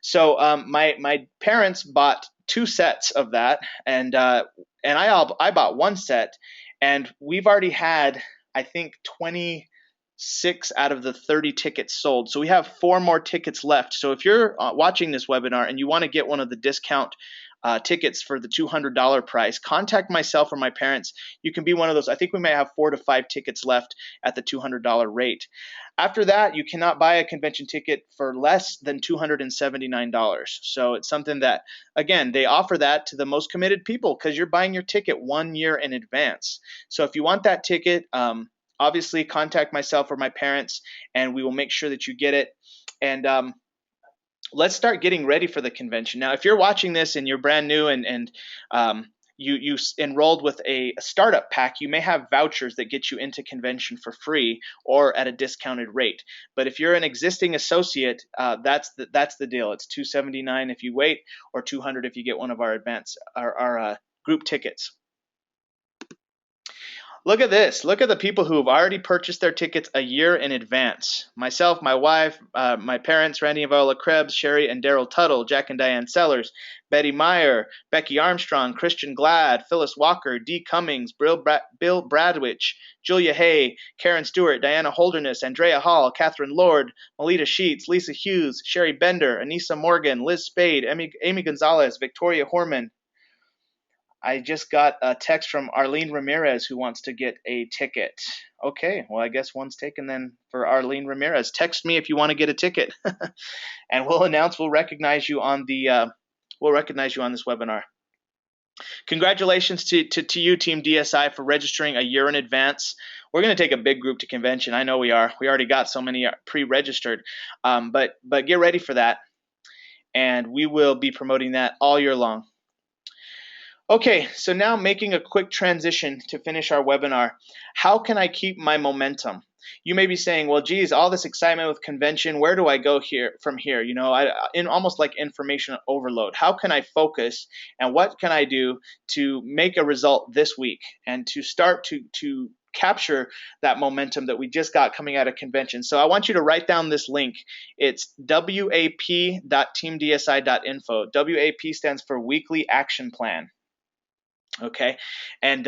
So my parents bought 2 sets of that, and I bought 1 set, and we've already had, I think, 26 out of the 30 tickets sold. So we have 4 more tickets left. So if you're watching this webinar and you want to get one of the discount tickets for the $200 price, contact myself or my parents. You can be one of those. I think we may have 4 to 5 tickets left at the $200 rate. After that, you cannot buy a convention ticket for less than $279. So it's something that, again, they offer that to the most committed people because you're buying your ticket 1 year in advance. So if you want that ticket, obviously contact myself or my parents, and we will make sure that you get it. And let's start getting ready for the convention. Now, if you're watching this and you're brand new and you enrolled with a startup pack, you may have vouchers that get you into convention for free or at a discounted rate. But if you're an existing associate, that's the deal. It's $279 if you wait, or $200 if you get one of our group tickets. Look at this. Look at the people who have already purchased their tickets a year in advance. Myself, my wife, my parents, Randy and Viola Krebs, Sherry and Daryl Tuttle, Jack and Diane Sellers, Betty Meyer, Becky Armstrong, Christian Glad, Phyllis Walker, Dee Cummings, Bill Bradwich, Julia Hay, Karen Stewart, Diana Holderness, Andrea Hall, Catherine Lord, Melita Sheets, Lisa Hughes, Sherry Bender, Anissa Morgan, Liz Spade, Amy Gonzalez, Victoria Horman. I just got a text from Arlene Ramirez who wants to get a ticket. Okay, well, I guess one's taken then for Arlene Ramirez. Text me if you want to get a ticket, and we'll recognize you on this webinar. Congratulations to you, Team DSI, for registering a year in advance. We're going to take a big group to convention. I know we are. We already got so many pre-registered, but get ready for that, and we will be promoting that all year long. Okay, so now making a quick transition to finish our webinar. How can I keep my momentum? You may be saying, well, geez, all this excitement with convention, where do I go from here? You know, in almost like information overload. How can I focus, and what can I do to make a result this week and to start to capture that momentum that we just got coming out of convention? So I want you to write down this link. It's wap.teamdsi.info. WAP stands for Weekly Action Plan. Okay, and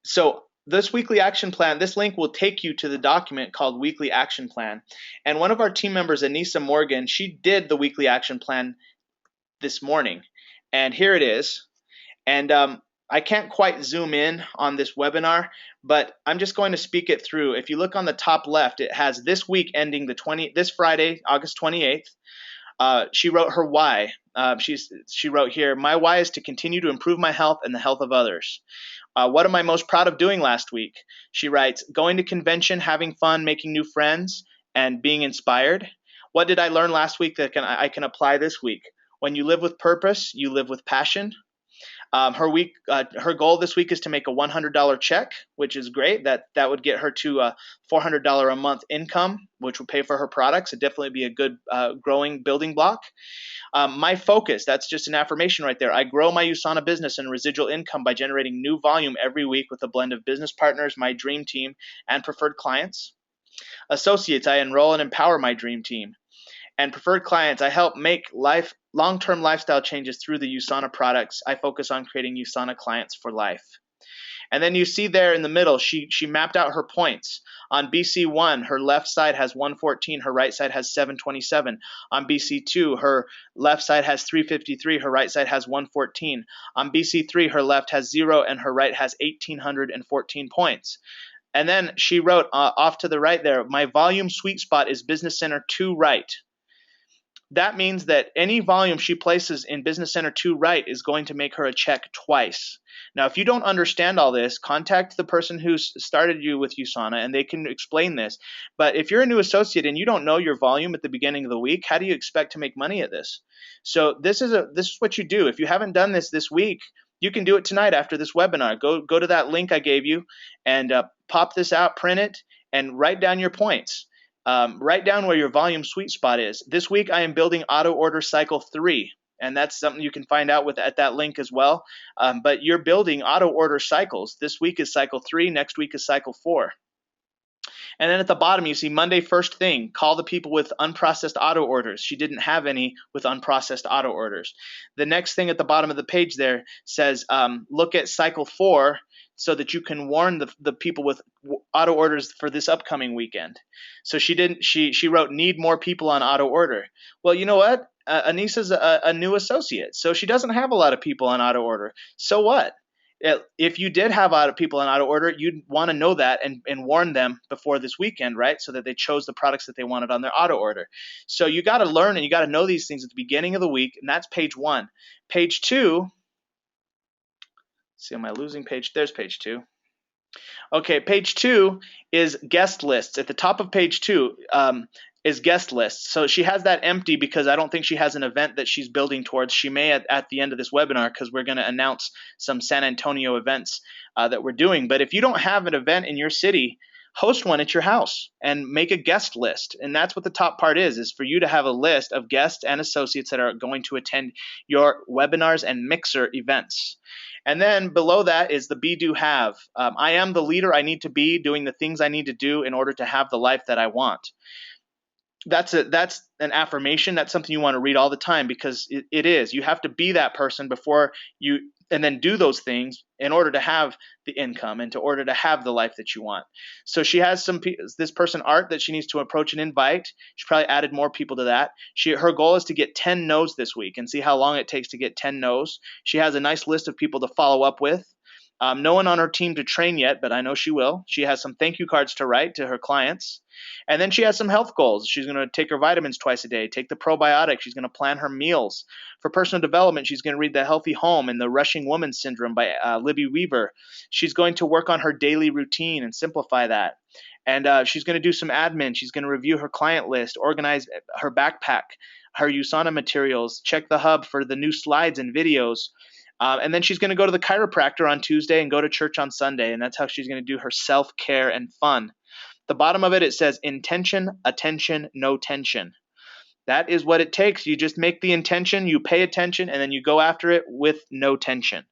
so this weekly action plan, this link will take you to the document called Weekly Action Plan. And one of our team members, Anissa Morgan, she did the weekly action plan this morning. And here it is. And I can't quite zoom in on this webinar, but I'm just going to speak it through. If you look on the top left, it has this week ending this Friday, August 28th. She wrote her why. She wrote here, my why is to continue to improve my health and the health of others. What am I most proud of doing last week? She writes, going to convention, having fun, making new friends, and being inspired. What did I learn last week that I can apply this week? When you live with purpose, you live with passion. Her goal this week is to make a $100 check, which is great. That would get her to a $400 a month income, which would pay for her products. It'd definitely be a good growing building block. My focus, that's just an affirmation right there. I grow my USANA business and residual income by generating new volume every week with a blend of business partners, my dream team, and preferred clients. Associates, I enroll and empower my dream team. And preferred clients, I help make long-term lifestyle changes through the USANA products. I focus on creating USANA clients for life. And then you see there in the middle, she mapped out her points. On BC1, her left side has 114, her right side has 727. On BC2, her left side has 353, her right side has 114. On BC3, her left has 0 and her right has 1,814 points. And then she wrote off to the right there, my volume sweet spot is Business Center 2 right. That means that any volume she places in Business Center 2 right is going to make her a check twice. Now, if you don't understand all this, contact the person who started you with USANA and they can explain this. But if you're a new associate and you don't know your volume at the beginning of the week, how do you expect to make money at this? So this is what you do. If you haven't done this week, you can do it tonight after this webinar. Go to that link I gave you and pop this out, print it, and write down your points. Write down where your volume sweet spot is. This week I am building auto order cycle 3, and that's something you can find out at that link as well. But you're building auto order cycles. This week is cycle 3, next week is cycle 4. And then at the bottom, you see Monday first thing, call the people with unprocessed auto orders. She didn't have any with unprocessed auto orders. The next thing at the bottom of the page there says, look at cycle 4 so that you can warn the people with auto orders for this upcoming weekend. So she wrote, need more people on auto order. Well, you know what? Anissa's a new associate, so she doesn't have a lot of people on auto order. So what? If you did have a lot of people on auto order, you'd want to know that and warn them before this weekend, right? So that they chose the products that they wanted on their auto order. So you got to learn and you got to know these things at the beginning of the week, and that's page 1. Page 2, see, am I losing page? There's page 2. Okay, page 2 is guest lists. At the top of page 2 is guest lists. So she has that empty because I don't think she has an event that she's building towards. She may at the end of this webinar, because we're going to announce some San Antonio events that we're doing. But if you don't have an event in your city, host one at your house and make a guest list. And that's what the top part is for you to have a list of guests and associates that are going to attend your webinars and Mixer events. And then below that is the be, do, have. I am the leader I need to be, doing the things I need to do in order to have the life that I want. That's an affirmation. That's something you want to read all the time, because it is. You have to be that person before you, and then do those things in order to have the income and in order to have the life that you want. So she has this person, Art, that she needs to approach and invite. She probably added more people to that. Her goal is to get 10 no's this week and see how long it takes to get 10 no's. She has a nice list of people to follow up with. No one on her team to train yet, but I know she will. She has some thank you cards to write to her clients. And then she has some health goals. She's going to take her vitamins twice a day, take the probiotics. She's going to plan her meals. For personal development, she's going to read The Healthy Home and The Rushing Woman Syndrome by Libby Weaver. She's going to work on her daily routine and simplify that. And she's going to do some admin. She's going to review her client list, organize her backpack, her USANA materials, check the hub for the new slides and videos. And then she's going to go to the chiropractor on Tuesday and go to church on Sunday. And that's how she's going to do her self-care and fun. The bottom of it says intention, attention, no tension. That is what it takes. You just make the intention, you pay attention, and then you go after it with no tension.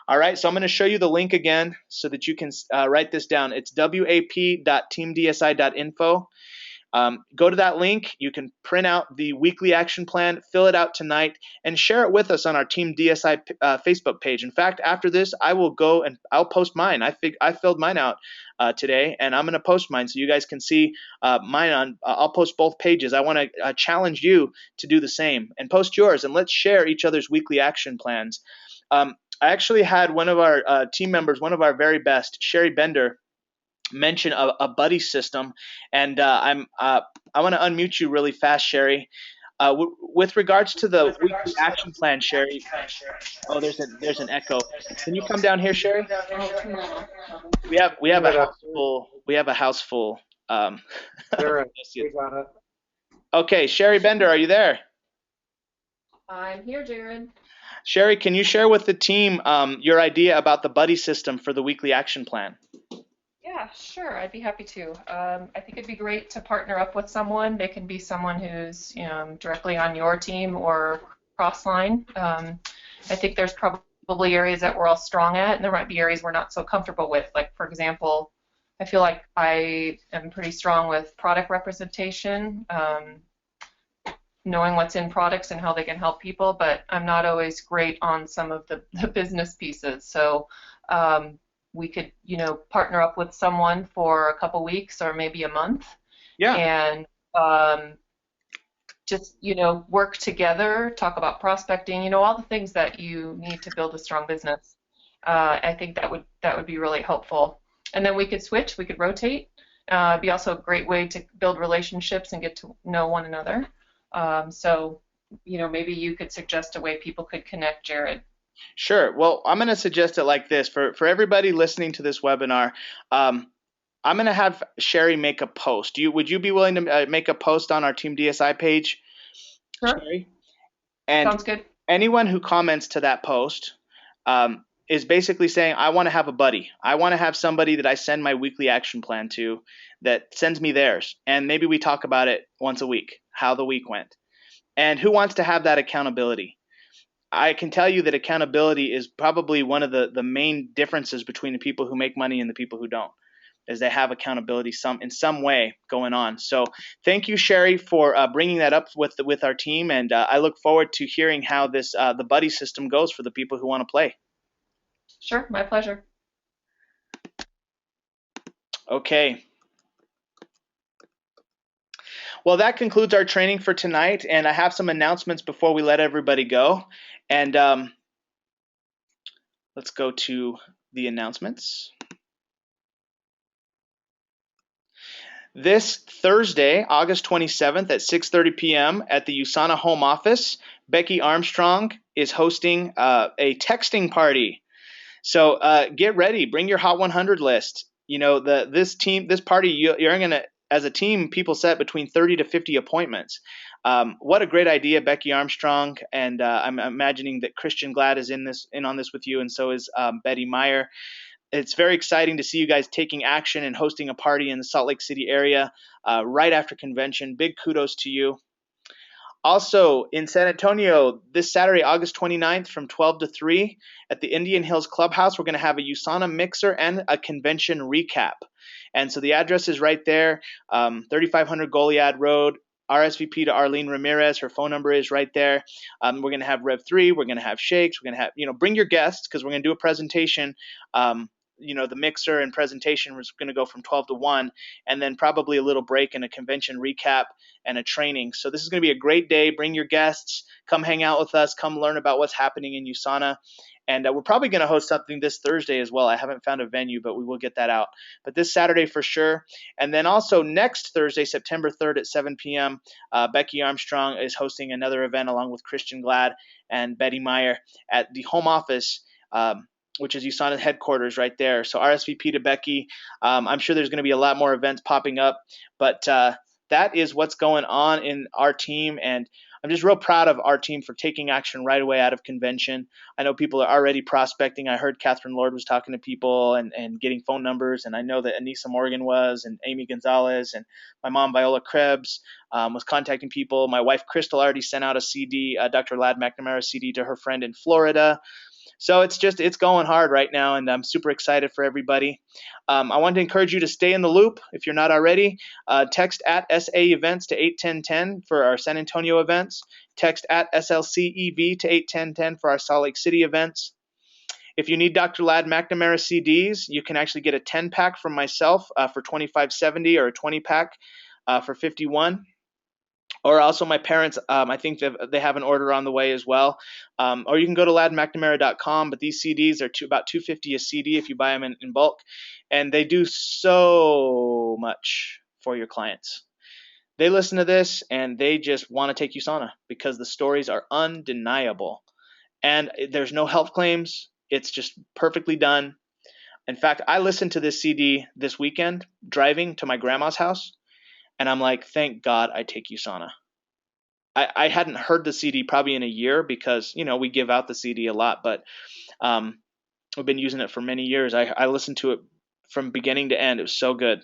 All right, so I'm going to show you the link again so that you can write this down. It's wap.teamdsi.info. Go to that link. You can print out the weekly action plan, fill it out tonight, and share it with us on our Team DSI Facebook page. In fact, after this, I will go and I'll post mine. I filled mine out today, and I'm going to post mine so you guys can see mine on. I'll post both pages. I want to challenge you to do the same and post yours, and let's share each other's weekly action plans. I actually had one of our team members, one of our very best, Sherry Bender, mention a buddy system, and I want to unmute you really fast, Sherry. With regards to the weekly action plan, Sherry. Oh, there's an echo. Can you come down here, Sherry? We have a house full. We have a house full. Okay, Sherry Bender, are you there? I'm here, Jared. Sherry, can you share with the team your idea about the buddy system for the weekly action plan? Yeah, sure. I'd be happy to. I think it'd be great to partner up with someone. They can be someone who's directly on your team or cross-line. I think there's probably areas that we're all strong at, and there might be areas we're not so comfortable with. Like, for example, I feel like I am pretty strong with product representation, knowing what's in products and how they can help people, but I'm not always great on some of the business pieces. So we could, partner up with someone for a couple weeks or maybe a month. Yeah. And just, work together, talk about prospecting, all the things that you need to build a strong business. I think that would be really helpful. And then we could switch, we could rotate. It'd be also a great way to build relationships and get to know one another. So, maybe you could suggest a way people could connect, Jared. Sure. Well, I'm going to suggest it like this. For everybody listening to this webinar, I'm going to have Sherry make a post. Would you be willing to make a post on our Team DSI page? Sure. Sherry? And sounds good. Anyone who comments to that post is basically saying, I want to have a buddy. I want to have somebody that I send my weekly action plan to that sends me theirs. And maybe we talk about it once a week, how the week went. And who wants to have that accountability? I can tell you that accountability is probably one of the main differences between the people who make money and the people who don't. is they have accountability in some way going on. So thank you, Sherry, for bringing that up with our team, and I look forward to hearing how this the buddy system goes for the people who want to play. Sure, my pleasure. Okay. Well, that concludes our training for tonight, and I have some announcements before we let everybody go. And let's go to the announcements. This Thursday, August 27th at 6:30 p.m. at the USANA home office, Becky Armstrong is hosting a texting party. So get ready, bring your Hot 100 list. You know, this party, you're gonna, as a team, people set between 30 to 50 appointments. What a great idea, Becky Armstrong, and I'm imagining that Christian Glad is in on this with you, and so is Betty Meyer. It's very exciting to see you guys taking action and hosting a party in the Salt Lake City area right after convention. Big kudos to you. Also, in San Antonio, this Saturday, August 29th from 12 to 3 at the Indian Hills Clubhouse, we're going to have a USANA mixer and a convention recap. And so the address is right there, 3500 Goliad Road. RSVP to Arlene Ramirez. Her phone number is right there. We're going to have Rev 3. We're going to have shakes. We're going to have, bring your guests because we're going to do a presentation. The mixer and presentation was going to go from 12 to 1, and then probably a little break and a convention recap and a training. So this is going to be a great day. Bring your guests. Come hang out with us. Come learn about what's happening in USANA. And we're probably going to host something this Thursday as well. I haven't found a venue, but we will get that out. But this Saturday for sure. And then also next Thursday, September 3rd at 7 p.m., Becky Armstrong is hosting another event along with Christian Glad and Betty Meyer at the home office, which is USANA headquarters right there. So RSVP to Becky. I'm sure there's going to be a lot more events popping up, but that is what's going on in our team. And I'm just real proud of our team for taking action right away out of convention. I know people are already prospecting. I heard Catherine Lord was talking to people and getting phone numbers. And I know that Anissa Morgan was, and Amy Gonzalez, and my mom, Viola Krebs, was contacting people. My wife, Crystal, already sent out a CD, Dr. Ladd McNamara CD to her friend in Florida. So it's going hard right now, and I'm super excited for everybody. I want to encourage you to stay in the loop if you're not already. Text at SA Events to 81010 for our San Antonio events. Text at SLCEV to 81010 for our Salt Lake City events. If you need Dr. Ladd McNamara CDs, you can actually get a 10-pack from myself for $25.70 or a 20-pack for $51. Or also my parents, I think they have an order on the way as well. Or you can go to laddmcnamara.com, but these CDs are about $2.50 a CD if you buy them in bulk. And they do so much for your clients. They listen to this and they just want to take USANA because the stories are undeniable. And there's no health claims. It's just perfectly done. In fact, I listened to this CD this weekend driving to my grandma's house. And I'm like, thank God I take USANA. I hadn't heard the CD probably in a year because, we give out the CD a lot, but we've been using it for many years. I listened to it from beginning to end. It was so good.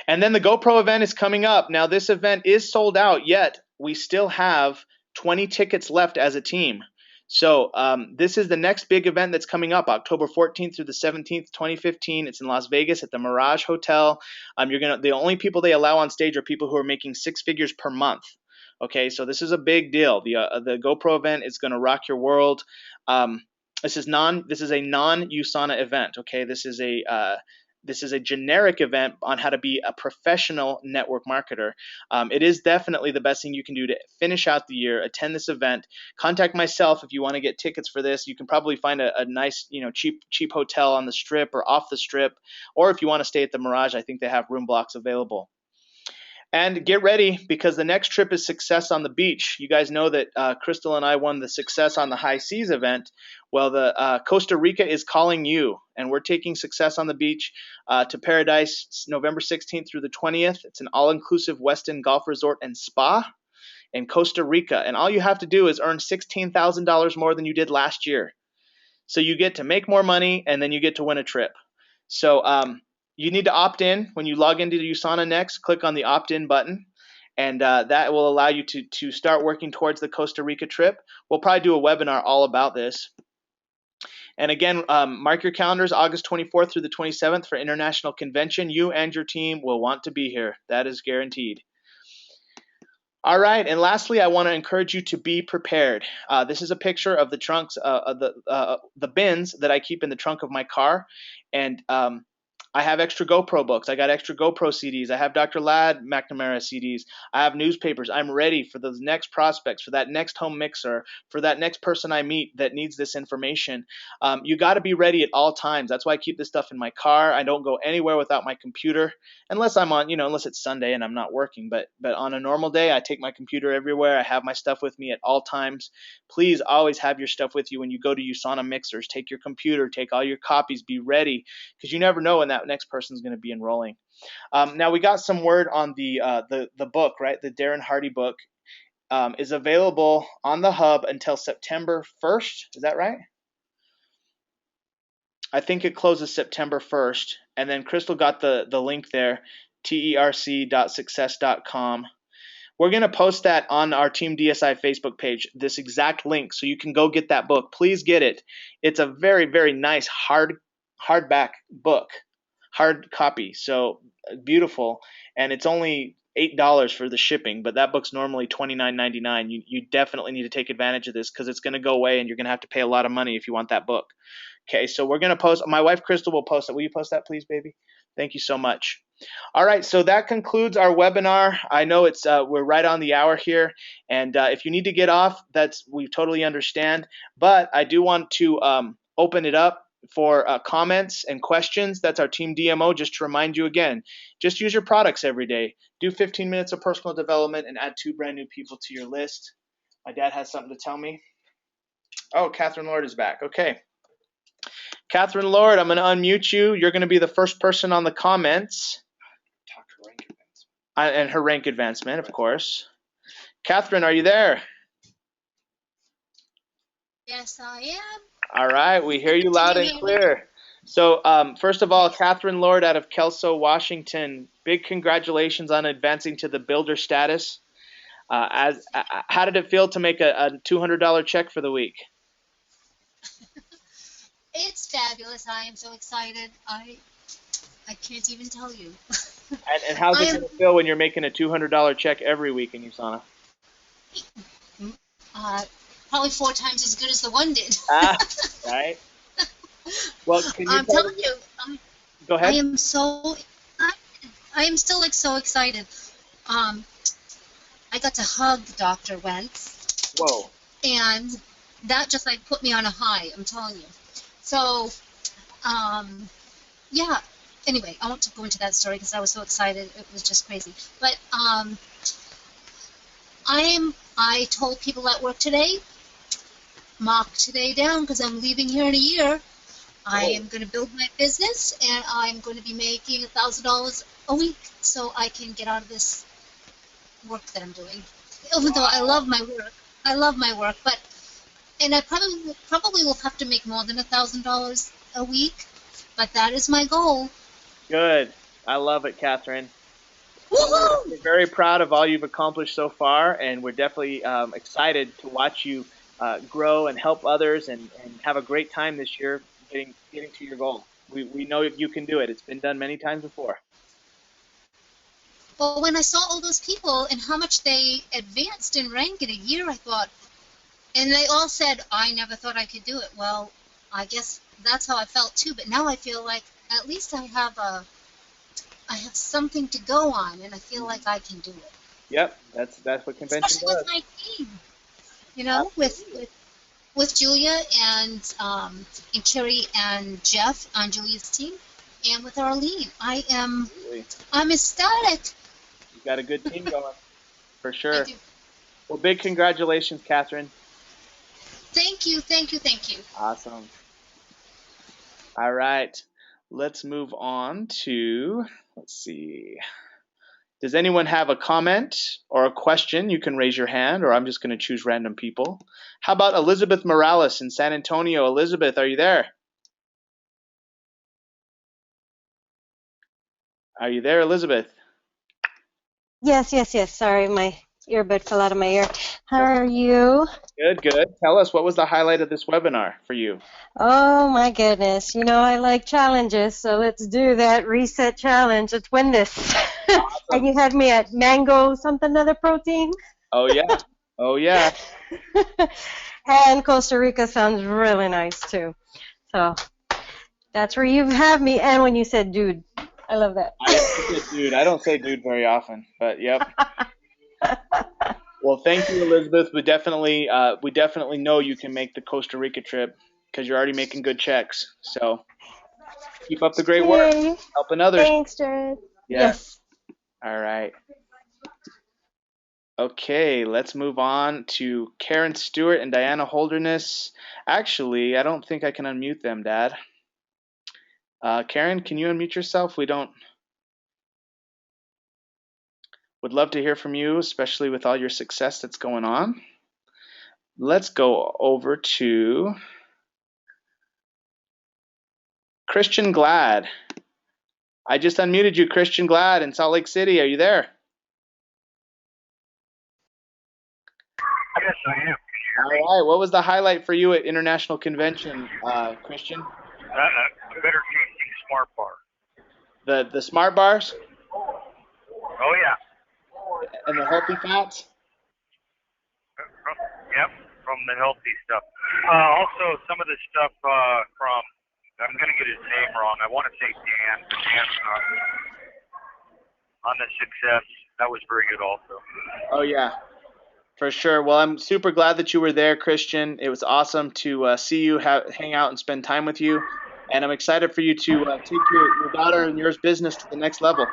And then the GoPro event is coming up. Now, this event is sold out, yet we still have 20 tickets left as a team. So this is the next big event that's coming up, October 14th through the 17th, 2015. It's in Las Vegas at the Mirage Hotel. The only people they allow on stage are people who are making 6 figures per month. Okay, so this is a big deal. The GoPro event is going to rock your world. This is a non-USANA event. Okay, this is a generic event on how to be a professional network marketer. It is definitely the best thing you can do to finish out the year. Attend this event. Contact myself if you want to get tickets for this. You can probably find a nice, cheap hotel on the Strip or off the Strip, or if you want to stay at the Mirage, I think they have room blocks available. And get ready because the next trip is Success on the Beach. You guys know that Crystal and I won the Success on the High Seas event. Well, the Costa Rica is calling you, and we're taking Success on the Beach to Paradise November 16th through the 20th. It's an all-inclusive Westin Golf Resort and Spa in Costa Rica, and all you have to do is earn $16,000 more than you did last year. So you get to make more money, and then you get to win a trip. So you need to opt in. When you log into USANA next, click on the opt-in button, and that will allow you to start working towards the Costa Rica trip. We'll probably do a webinar all about this. And again, mark your calendars, August 24th through the 27th for International Convention. You and your team will want to be here. That is guaranteed. All right, and lastly, I want to encourage you to be prepared. This is a picture of the trunks, of the bins that I keep in the trunk of my car, and I have extra GoPro books. I got extra GoPro CDs. I have Dr. Ladd McNamara CDs. I have newspapers. I'm ready for those next prospects, for that next home mixer, for that next person I meet that needs this information. You got to be ready at all times. That's why I keep this stuff in my car. I don't go anywhere without my computer, unless I'm on, unless it's Sunday and I'm not working. But on a normal day, I take my computer everywhere. I have my stuff with me at all times. Please always have your stuff with you when you go to USANA mixers. Take your computer, take all your copies, be ready, because you never know when that next person is going to be enrolling. Now we got some word on the book, right? The Darren Hardy book is available on the hub until September 1st. Is that right? I think it closes September 1st. And then Crystal got the link there, terc.success.com. We're going to post that on our Team DSI Facebook page, this exact link, so you can go get that book. Please get it. It's a very, very nice hardback book, hard copy, so beautiful, and it's only $8 for the shipping, but that book's normally $29.99. You definitely need to take advantage of this because it's going to go away and you're going to have to pay a lot of money if you want that book. Okay, so we're going to post, my wife Crystal will post it. Will you post that, please, baby? Thank you so much. All right, so that concludes our webinar. I know it's we're right on the hour here, and if you need to get off, we totally understand, but I do want to open it up for comments and questions. That's our team DMO. Just to remind you again, just use your products every day. Do 15 minutes of personal development and add 2 brand new people to your list. My dad has something to tell me. Oh, Catherine Lord is back. Okay. Catherine Lord, I'm going to unmute you. You're going to be the first person on the comments. Talk to rank advancement. And her rank advancement, of course. Catherine, are you there? Yes, I am. All right, we hear you loud and clear. So first of all, Catherine Lord out of Kelso, Washington, big congratulations on advancing to the builder status. How did it feel to make a $200 check for the week? It's fabulous. I am so excited. I can't even tell you. And how's it going to feel when you're making a $200 check every week in USANA? Probably 4 times as good as the one did. Right. Well, can you I'm telling you. Go ahead. I am still so excited. I got to hug Dr. Wentz. Whoa. And that just put me on a high, I'm telling you. So, yeah. Anyway, I won't go into that story because I was so excited. It was just crazy. But I told people at work today, mark today down because I'm leaving here in a year. I am going to build my business and I'm going to be making $1,000 a week so I can get out of this work that I'm doing. Even though I love my work, and I probably will have to make more than $1,000 a week, but that is my goal. Good. I love it, Catherine. Woohoo! We're very proud of all you've accomplished so far, and we're definitely excited to watch you grow and help others and have a great time this year getting to your goal. We know you can do it. It's been done many times before. Well, when I saw all those people and how much they advanced in rank in a year, I thought, and they all said, I never thought I could do it. Well, I guess that's how I felt too, but now I feel like at least I have something to go on, and I feel like I can do it. Yep, that's what convention Especially does. with my team, with Julia and Carrie and Jeff on Julia's team, and with Arlene. I'm ecstatic. You've got a good team going, for I sure. do. Well, big congratulations, Catherine. Thank you. Awesome. All right, let's move on to, let's see. Does anyone have a comment or a question? You can raise your hand, or I'm just going to choose random people. How about Elizabeth Morales in San Antonio? Elizabeth, are you there? Are you there, Elizabeth? Yes. Sorry, my earbud fell out of my ear. How are you? Good, good. Tell us, what was the highlight of this webinar for you? Oh my goodness. You know, I like challenges, so let's do that reset challenge. Let's win this. And you had me at mango something other protein. Oh yeah. Oh yeah. And Costa Rica sounds really nice too. So that's where you have me. And when you said dude, I love that. I said dude. I don't say dude very often, but yep. Well, thank you, Elizabeth. We definitely know you can make the Costa Rica trip because you're already making good checks. So keep up the great work, Yay. helping others. Thanks, Jared. Yeah. Yes. All right. Okay, let's move on to Karen Stewart and Diana Holderness. Actually, I don't think I can unmute them, Dad. Karen, can you unmute yourself? Would love to hear from you, especially with all your success that's going on. Let's go over to Christian Glad. I just unmuted you, Christian Glad in Salt Lake City. Are you there? Yes, I am. All right. What was the highlight for you at International Convention, Christian? A better tasting Smart Bar. The Smart Bars Oh yeah. and the healthy fats? Yep, from the healthy stuff. Also, some of the stuff from, I'm going to get his name wrong. I want to say Dan, but Dan on the success. That was very good also. Oh, yeah. For sure. Well, I'm super glad that you were there, Christian. It was awesome to see you, hang out, and spend time with you. And I'm excited for you to take your daughter and yours business to the next level.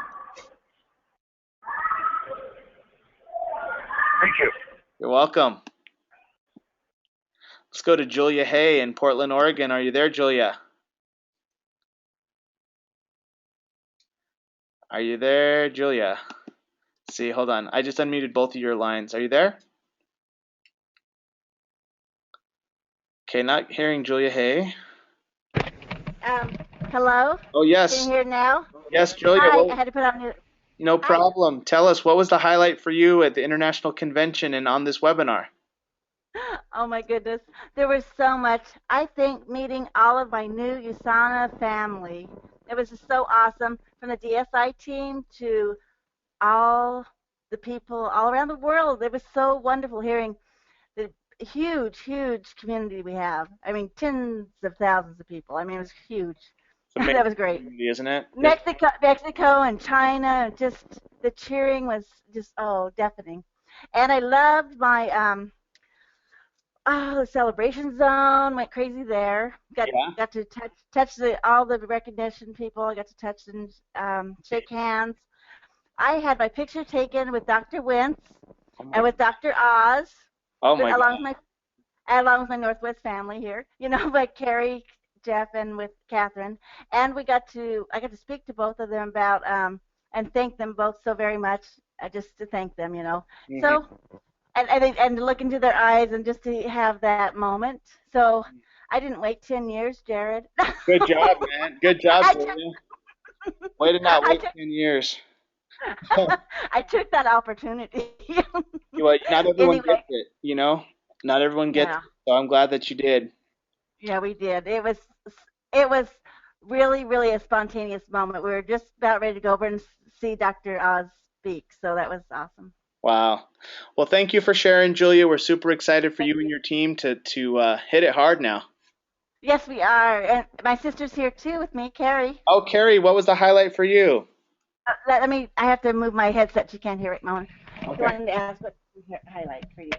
Thank you. You're welcome. Let's go to Julia Hay in Portland, Oregon. Are you there, Julia? Are you there, Julia? Let's see, hold on. I just unmuted both of your lines. Are you there? Okay, not hearing Julia Hay. Hello? Oh, yes. Can you hear now? Yes, Julia. Hi, I had to put on mute. No problem. Tell us, what was the highlight for you at the International Convention and on this webinar? Oh my goodness. There was so much. I think meeting all of my new USANA family. It was just so awesome. From the DSI team to all the people all around the world. It was so wonderful hearing the huge, huge community we have. I mean, tens of thousands of people. I mean, it was huge. That was great. Isn't it? Mexico and China, just the cheering was just deafening. And I loved my the celebration zone. Went crazy there. Got to touch all the recognition people. I got to touch and shake hands. I had my picture taken with Dr. Wentz and with Dr. Oz. Oh my God. Along with my Northwest family here. You know, like Carrie, Jeff, and with Catherine, and I got to speak to both of them about and thank them both so very much, just to thank them, you know. Mm-hmm. So, and look into their eyes and just to have that moment. So, I didn't wait 10 years, Jared. Good job, man. Good job, Julia. Way to not wait 10 years. I took that opportunity. Well, not everyone gets it, you know. Not everyone gets it. So I'm glad that you did. Yeah, we did. It was really, really a spontaneous moment. We were just about ready to go over and see Dr. Oz speak, so that was awesome. Wow. Well, thank you for sharing, Julia. We're super excited for you and your team to hit it hard now. Yes, we are. And my sister's here too with me, Carrie. Oh, Carrie, what was the highlight for you? I have to move my headset. She can't hear it, Mom. Okay. You wanted to ask what highlight for you?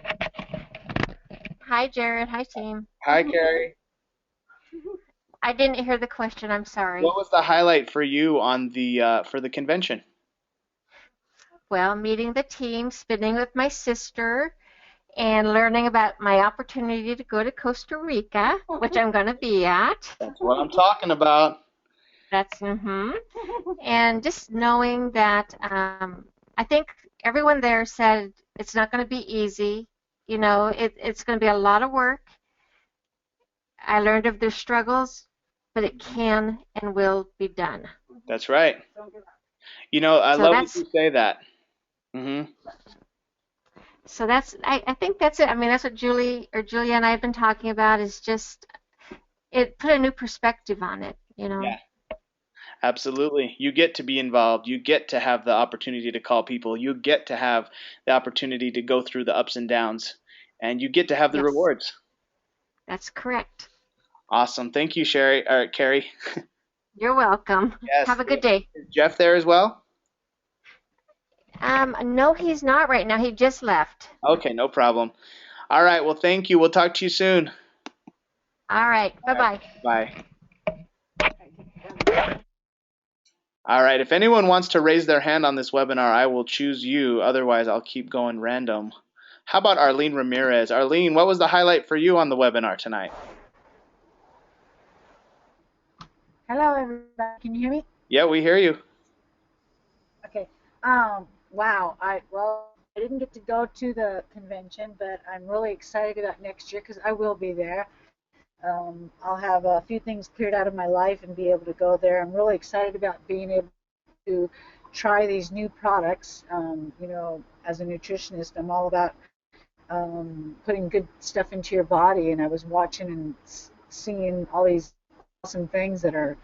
Hi, Jared. Hi, team. Hi, Carrie. I didn't hear the question. I'm sorry. What was the highlight for you on the for the convention? Well, meeting the team, spending with my sister, and learning about my opportunity to go to Costa Rica, which I'm going to be at. That's what I'm talking about. That's and just knowing that I think everyone there said it's not going to be easy. You know, it's going to be a lot of work. I learned of their struggles, but it can and will be done. That's right. You know, I love that you say that. Mm-hmm. So I think that's it. I mean, that's what Julia and I have been talking about, is just it put a new perspective on it, you know. Yeah, absolutely. You get to be involved. You get to have the opportunity to call people. You get to have the opportunity to go through the ups and downs, and you get to have the Yes, rewards. that's correct. Awesome. Thank you, Sherry or Carrie. You're welcome. Yes. Have a good day. Is Jeff there as well? No, he's not right now. He just left. Okay, no problem. All right. Well, thank you. We'll talk to you soon. All right. All right. Bye-bye. Bye. All right. If anyone wants to raise their hand on this webinar, I will choose you. Otherwise, I'll keep going random. How about Arlene Ramirez? Arlene, what was the highlight for you on the webinar tonight? Hello, everybody. Can you hear me? Yeah, we hear you. Okay. Wow. I didn't get to go to the convention, but I'm really excited about next year because I will be there. I'll have a few things cleared out of my life and be able to go there. I'm really excited about being able to try these new products. You know, as a nutritionist, I'm all about putting good stuff into your body, and I was watching and seeing all these awesome things that are,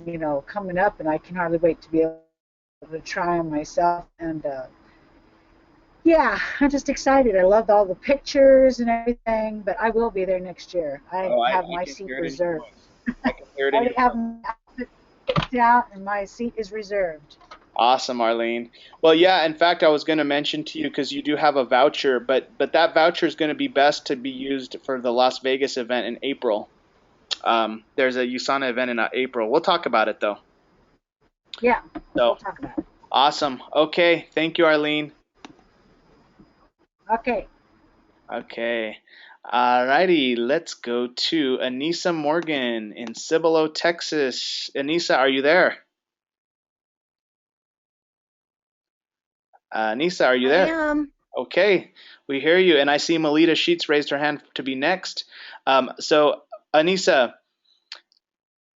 you know, coming up, and I can hardly wait to be able to try them myself. And yeah, I'm just excited. I loved all the pictures and everything, but I will be there next year. I have my seat reserved. I can hear it I in your already have my outfit picked out, and my seat is reserved. Awesome, Arlene. Well, yeah, in fact, I was going to mention to you because you do have a voucher, but that voucher is going to be best to be used for the Las Vegas event in April. There's a USANA event in April. We'll talk about it, though. Yeah, So, we'll talk about it. awesome. Okay, thank you, Arlene. Okay. Okay. Alrighty, let's go to Anissa Morgan in Cibolo, Texas. Anissa, are you there? Anissa, are you there? I am. Okay, we hear you. And I see Melita Sheets raised her hand to be next. So, Anissa,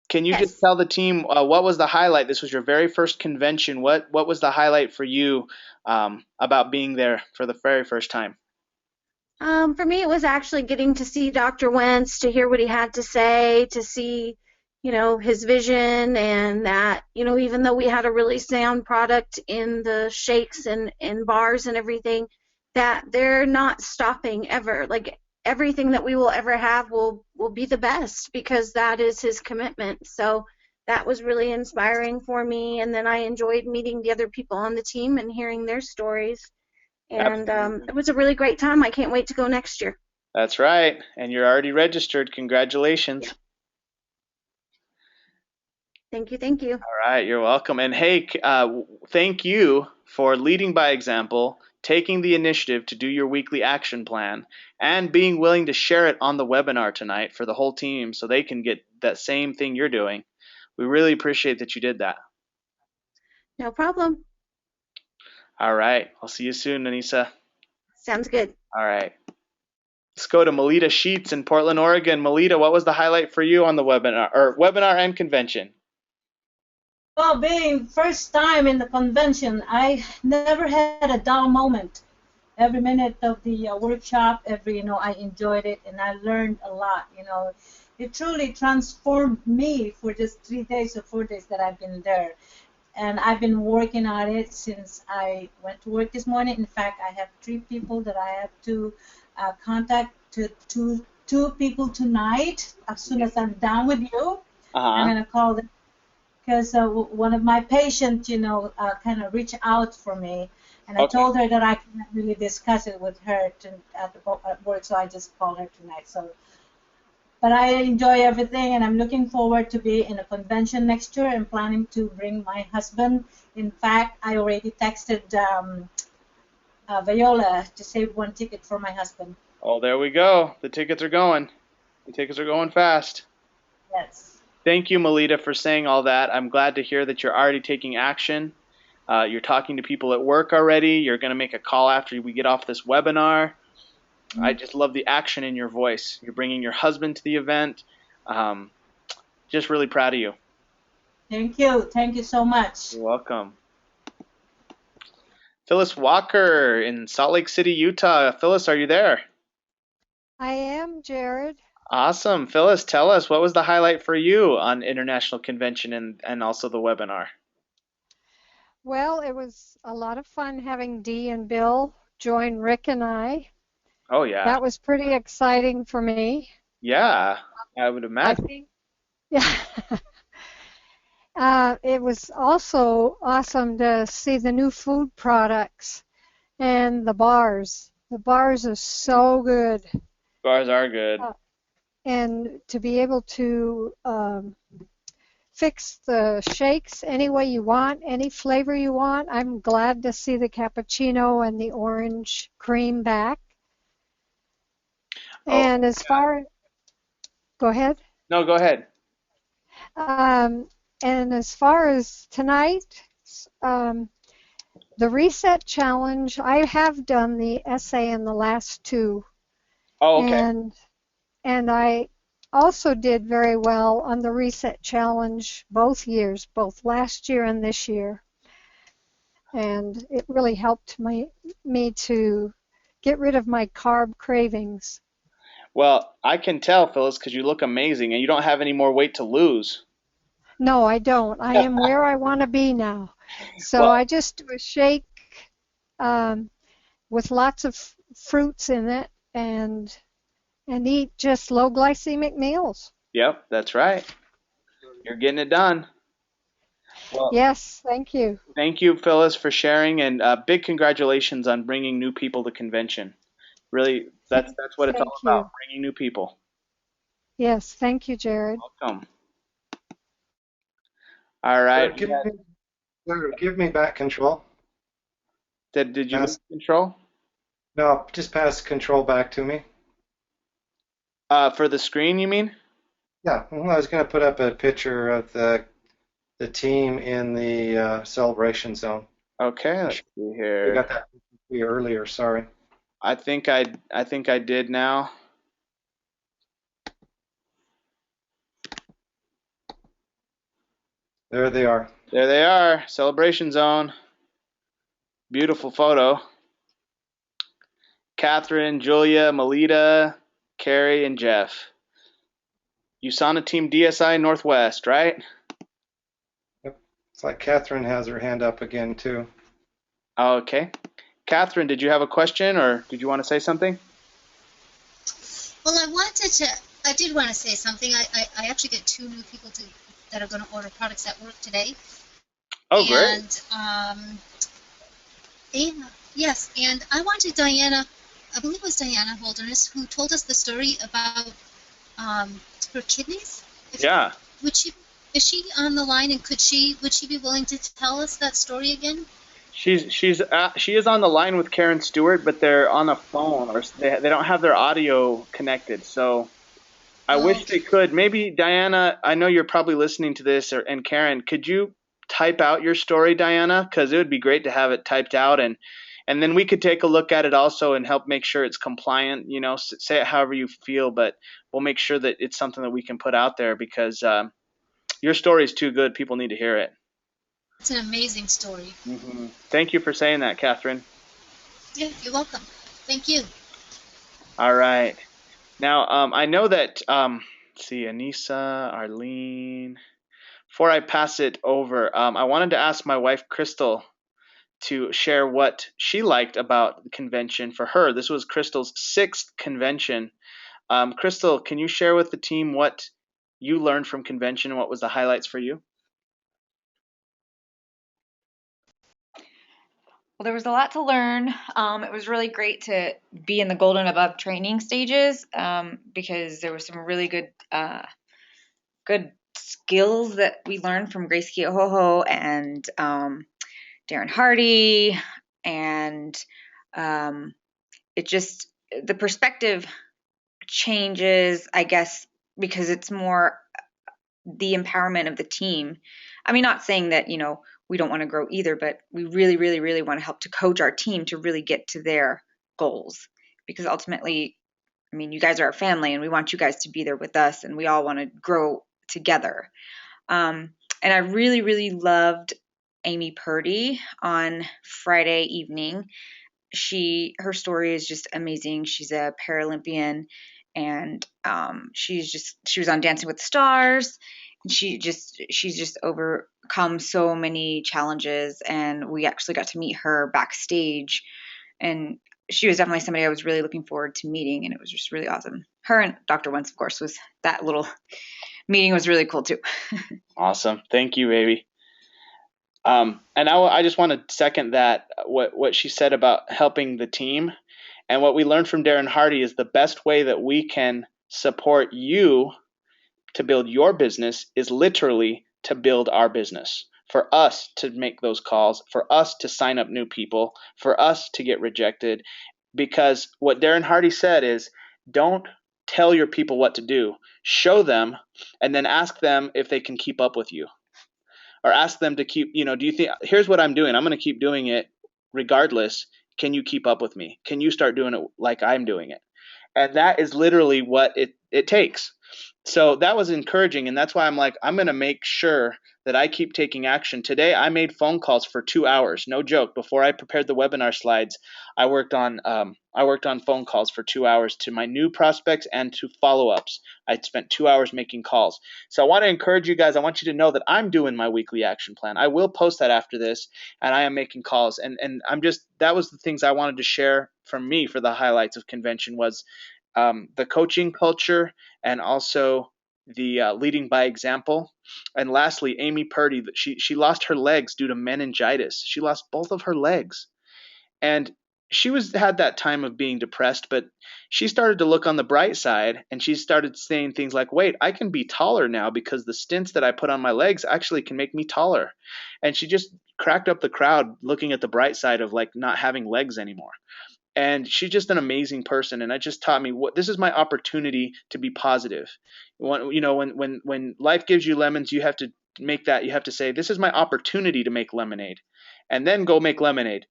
can you just tell the team what was the highlight? This was your very first convention. What was the highlight for you about being there for the very first time? For me, it was actually getting to see Dr. Wentz, to hear what he had to say, to see, you know, his vision, and that, you know, even though we had a really sound product in the shakes and bars and everything, that they're not stopping ever. Like, everything that we will ever have will be the best, because that is his commitment. So that was really inspiring for me. And then I enjoyed meeting the other people on the team and hearing their stories. And it was a really great time. I can't wait to go next year. That's right. And you're already registered. Congratulations. Yeah. Thank you. Thank you. All right. You're welcome. And hey, thank you for leading by example, taking the initiative to do your weekly action plan, and being willing to share it on the webinar tonight for the whole team so they can get that same thing you're doing. We really appreciate that you did that. No problem. All right. I'll see you soon, Anissa. Sounds good. All right. Let's go to Melita Sheets in Portland, Oregon. Melita, what was the highlight for you on the webinar and convention? Well, being first time in the convention, I never had a dull moment. Every minute of the workshop, I enjoyed it, and I learned a lot. It truly transformed me for just 3 days or 4 days that I've been there. And I've been working on it since I went to work this morning. In fact, I have 3 people that I have to contact, two people tonight. As soon as I'm done with you, I'm going to call them, because one of my patients, kind of reached out for me. And I told her that I couldn't really discuss it with her at work, so I just called her tonight. But I enjoy everything, and I'm looking forward to be in a convention next year and planning to bring my husband. In fact, I already texted Viola to save 1 ticket for my husband. Oh, there we go. The tickets are going. The tickets are going fast. Yes. Thank you, Melita, for saying all that. I'm glad to hear that you're already taking action. You're talking to people at work already. You're going to make a call after we get off this webinar. I just love the action in your voice. You're bringing your husband to the event. Just really proud of you. Thank you. Thank you so much. You're welcome. Phyllis Walker in Salt Lake City, Utah. Phyllis, are you there? I am, Jared. Awesome. Phyllis, tell us, what was the highlight for you on International Convention and also the webinar? Well, it was a lot of fun having Dee and Bill join Rick and I. Oh, yeah. That was pretty exciting for me. Yeah, I would I imagine. think, yeah. It was also awesome to see the new food products and the bars. The bars are so good. Bars are good. And to be able to fix the shakes any way you want, any flavor you want. I'm glad to see the cappuccino and the orange cream back. And as far, go ahead. No, go ahead. And as far as tonight, the reset challenge, I have done the essay in the last two. Oh, okay. And I also did very well on the reset challenge both years, both last year and this year. And it really helped me to get rid of my carb cravings. Well, I can tell, Phyllis, because you look amazing and you don't have any more weight to lose. No, I don't. I am where I want to be now. So Well, I just do a shake with lots of fruits in it and eat just low glycemic meals. Yep, that's right. You're getting it done. Well, Yes, thank you. thank you, Phyllis, for sharing, and big congratulations on bringing new people to convention. Really, that's what it's Thank all you. about, bringing new people. Yes, thank you, Jared. Welcome. All right. Give me back control. Did you Pass. lose control? No, just pass control back to me. For the screen, you mean? Yeah, well, I was going to put up a picture of the team in the celebration zone. Okay, let's see We here. got that earlier, sorry. I think I did now. There they are. There they are, celebration zone. Beautiful photo. Catherine, Julia, Melita, Carrie, and Jeff. USANA Team DSI Northwest, right? It's like Catherine has her hand up again, too. Okay. Catherine, did you have a question or did you want to say something? Well, I did want to say something. I actually get two new people that are going to order products at work today. Oh, great. And, yes, and I wanted Diana, I believe it was Diana Holderness, who told us the story about her kidneys. Yeah. Is she on the line, and would she be willing to tell us that story again? She is on the line with Karen Stewart, but they're on a phone or they don't have their audio connected. So I wish they could. Maybe Diana, I know you're probably listening to this, and Karen, could you type out your story, Diana? Because it would be great to have it typed out, and then we could take a look at it also and help make sure it's compliant. You know, say it however you feel, but we'll make sure that it's something that we can put out there because your story is too good. People need to hear it. It's an amazing story. Mm-hmm. Thank you for saying that, Catherine. Yeah, you're welcome. Thank you. All right. Now, I know that, let's see, Anissa, Arlene. Before I pass it over, I wanted to ask my wife, Crystal, to share what she liked about the convention for her. This was Crystal's 6th convention. Crystal, can you share with the team what you learned from convention and what was the highlights for you? Well, there was a lot to learn. It was really great to be in the Gold and Above training stages because there were some really good skills that we learned from Grace Keohoho and Darren Hardy, and it just, the perspective changes, I guess, because it's more the empowerment of the team. I mean, not saying that, you know, we don't want to grow either, but we really, really, really want to help to coach our team to really get to their goals. Because ultimately, I mean, you guys are our family and we want you guys to be there with us and we all want to grow together. And I really, really loved Amy Purdy on Friday evening. Her story is just amazing. She's a Paralympian, and she was on Dancing with the Stars. She's just overcome so many challenges, and we actually got to meet her backstage, and she was definitely somebody I was really looking forward to meeting, and it was just really awesome. Her and Dr. Wentz, of course, that little meeting was really cool too. Awesome. Thank you, baby. And I just want to second that, what she said about helping the team. And what we learned from Darren Hardy is the best way that we can support you to build your business is literally to build our business. For us to make those calls, for us to sign up new people, for us to get rejected. Because what Darren Hardy said is, don't tell your people what to do. Show them, and then ask them if they can keep up with you. Or ask them to keep, do you think, here's what I'm doing. I'm going to keep doing it regardless. Can you keep up with me? Can you start doing it like I'm doing it? And that is literally what it takes. So that was encouraging. And that's why I'm like, I'm going to make sure that I keep taking action. Today, I made phone calls for 2 hours. No joke. Before I prepared the webinar slides, I worked on phone calls for 2 hours to my new prospects and to follow-ups. I spent 2 hours making calls. So I want to encourage you guys. I want you to know that I'm doing my weekly action plan. I will post that after this, and I am making calls. And that was the things I wanted to share from me for the highlights of convention was the coaching culture and also the leading by example. And lastly, Amy Purdy, she lost her legs due to meningitis. She lost both of her legs. And she had that time of being depressed, but she started to look on the bright side, and she started saying things like, wait, I can be taller now because the stents that I put on my legs actually can make me taller. And she just cracked up the crowd looking at the bright side of like not having legs anymore. And she's just an amazing person. And it just taught me this is my opportunity to be positive. When life gives you lemons, you have to say, this is my opportunity to make lemonade, and then go make lemonade.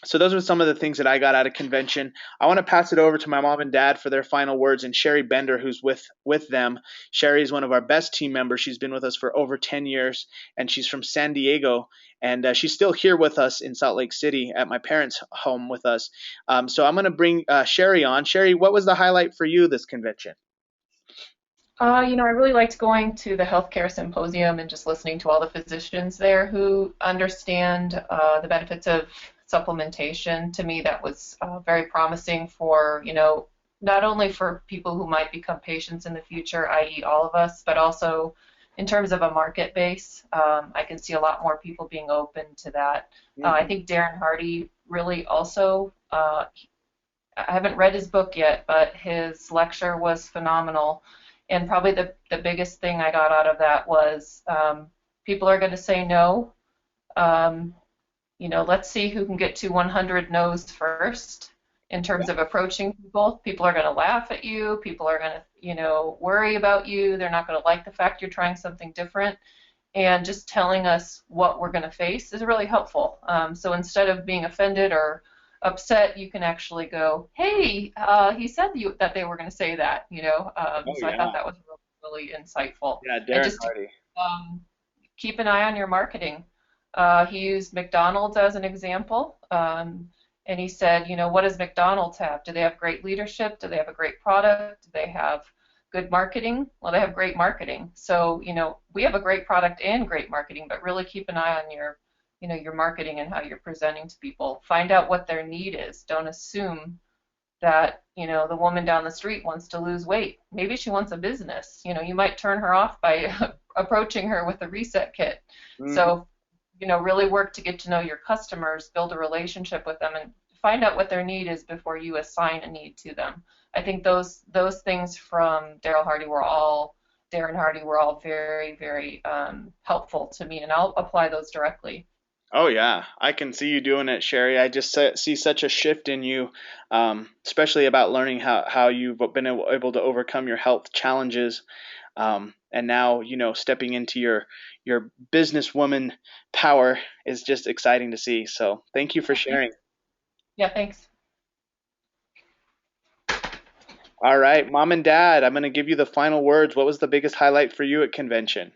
So those are some of the things that I got out of convention. I want to pass it over to my mom and dad for their final words, and Sherry Bender, who's with them. Sherry is one of our best team members. She's been with us for over 10 years, and she's from San Diego, and she's still here with us in Salt Lake City at my parents' home with us. So I'm going to bring Sherry on. Sherry, what was the highlight for you this convention? I really liked going to the healthcare symposium and just listening to all the physicians there who understand the benefits of supplementation. To me, that was very promising for, not only for people who might become patients in the future, i.e. all of us, but also in terms of a market base. I can see a lot more people being open to that. I think Darren Hardy really also, I haven't read his book yet, but his lecture was phenomenal. And probably the biggest thing I got out of that was people are going to say no. Let's see who can get to 100 no's first in terms of approaching people. People are going to laugh at you. People are going to, worry about you. They're not going to like the fact you're trying something different. And just telling us what we're going to face is really helpful. So instead of being offended or upset, you can actually go, hey, he said that they were going to say that, so I thought that was really insightful. Yeah, Darren just Hardy. Keep an eye on your marketing. He used McDonald's as an example, and he said, what does McDonald's have? Do they have great leadership? Do they have a great product? Do they have good marketing? Well, they have great marketing. So, we have a great product and great marketing, but really keep an eye on your marketing and how you're presenting to people. Find out what their need is. Don't assume that, the woman down the street wants to lose weight. Maybe she wants a business. You might turn her off by approaching her with a reset kit. Mm-hmm. So, really work to get to know your customers, build a relationship with them, and find out what their need is before you assign a need to them. I think those things from Darren Hardy were all very, very helpful to me, and I'll apply those directly. Oh, yeah. I can see you doing it, Sherry. I just see such a shift in you, especially about learning how you've been able to overcome your health challenges. And now, stepping into your businesswoman power is just exciting to see. So thank you for sharing. Yeah, thanks. All right, Mom and Dad, I'm going to give you the final words. What was the biggest highlight for you at convention?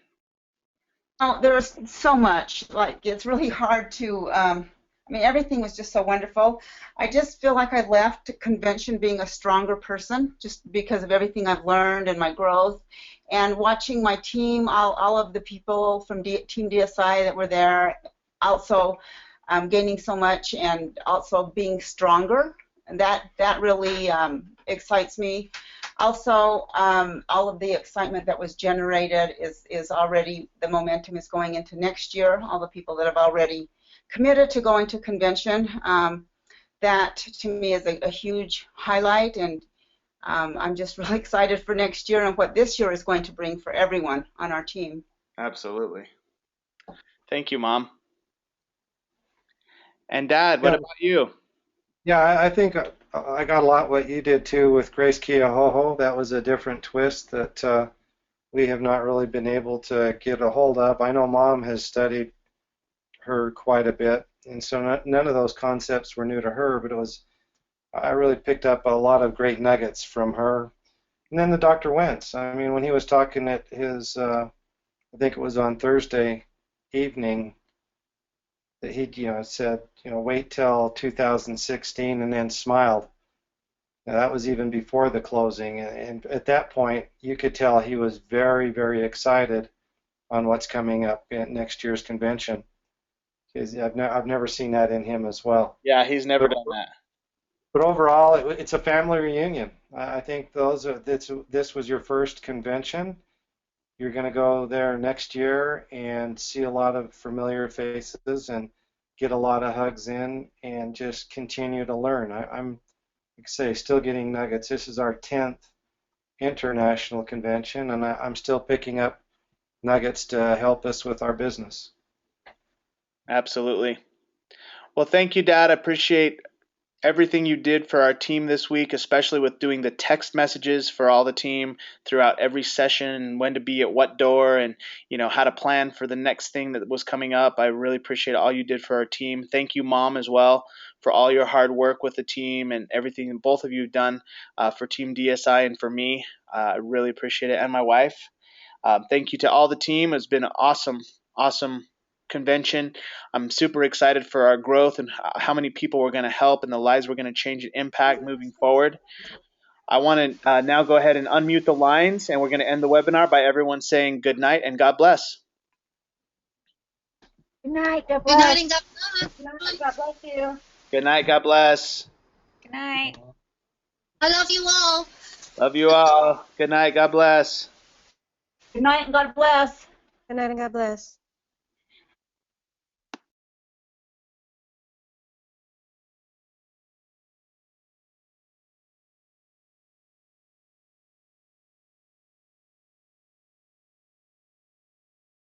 Oh, there's so much. Like, it's really hard to, I mean, everything was just so wonderful. I just feel like I left convention being a stronger person just because of everything I've learned and my growth. And watching my team, all of the people from Team DSI that were there, also gaining so much and also being stronger. And that really excites me. Also, all of the excitement that was generated is already, the momentum is going into next year. All the people that have already committed to going to convention, that to me is a huge highlight, and I'm just really excited for next year and what this year is going to bring for everyone on our team. Absolutely. Thank you, Mom. And Dad, what about you? Yeah, I think I got a lot what you did too with Grace Keohoho. That was a different twist that we have not really been able to get a hold of. I know Mom has studied her quite a bit, and so none of those concepts were new to her, but I really picked up a lot of great nuggets from her. And then the Dr. Wentz. I mean, when he was talking at his, I think it was on Thursday evening, that he, said, wait till 2016 and then smiled. Now, that was even before the closing. And at that point, you could tell he was very, very excited on what's coming up at next year's convention. I've never seen that in him as well. Yeah, he's never done that. But overall, it's a family reunion. I think this was your first convention. You're going to go there next year and see a lot of familiar faces and get a lot of hugs in and just continue to learn. I'm, like I say, still getting nuggets. This is our 10th international convention, and I'm still picking up nuggets to help us with our business. Absolutely. Well, thank you, Dad. I appreciate everything you did for our team this week, especially with doing the text messages for all the team throughout every session and when to be at what door and, how to plan for the next thing that was coming up. I really appreciate all you did for our team. Thank you, Mom, as well, for all your hard work with the team and everything that both of you have done for Team DSI and for me. I really appreciate it. And my wife. Thank you to all the team. It's been an awesome convention. I'm super excited for our growth and how many people we're going to help and the lives we're going to change and impact moving forward. I want to now go ahead and unmute the lines, and we're going to end the webinar by everyone saying good night and God bless. Good night. God Good bless. night and God bless. Good night. God bless you. Good night. God bless. Good night. I love you all. Love you all. Good night. God bless. Good night and God bless. Good night and God bless.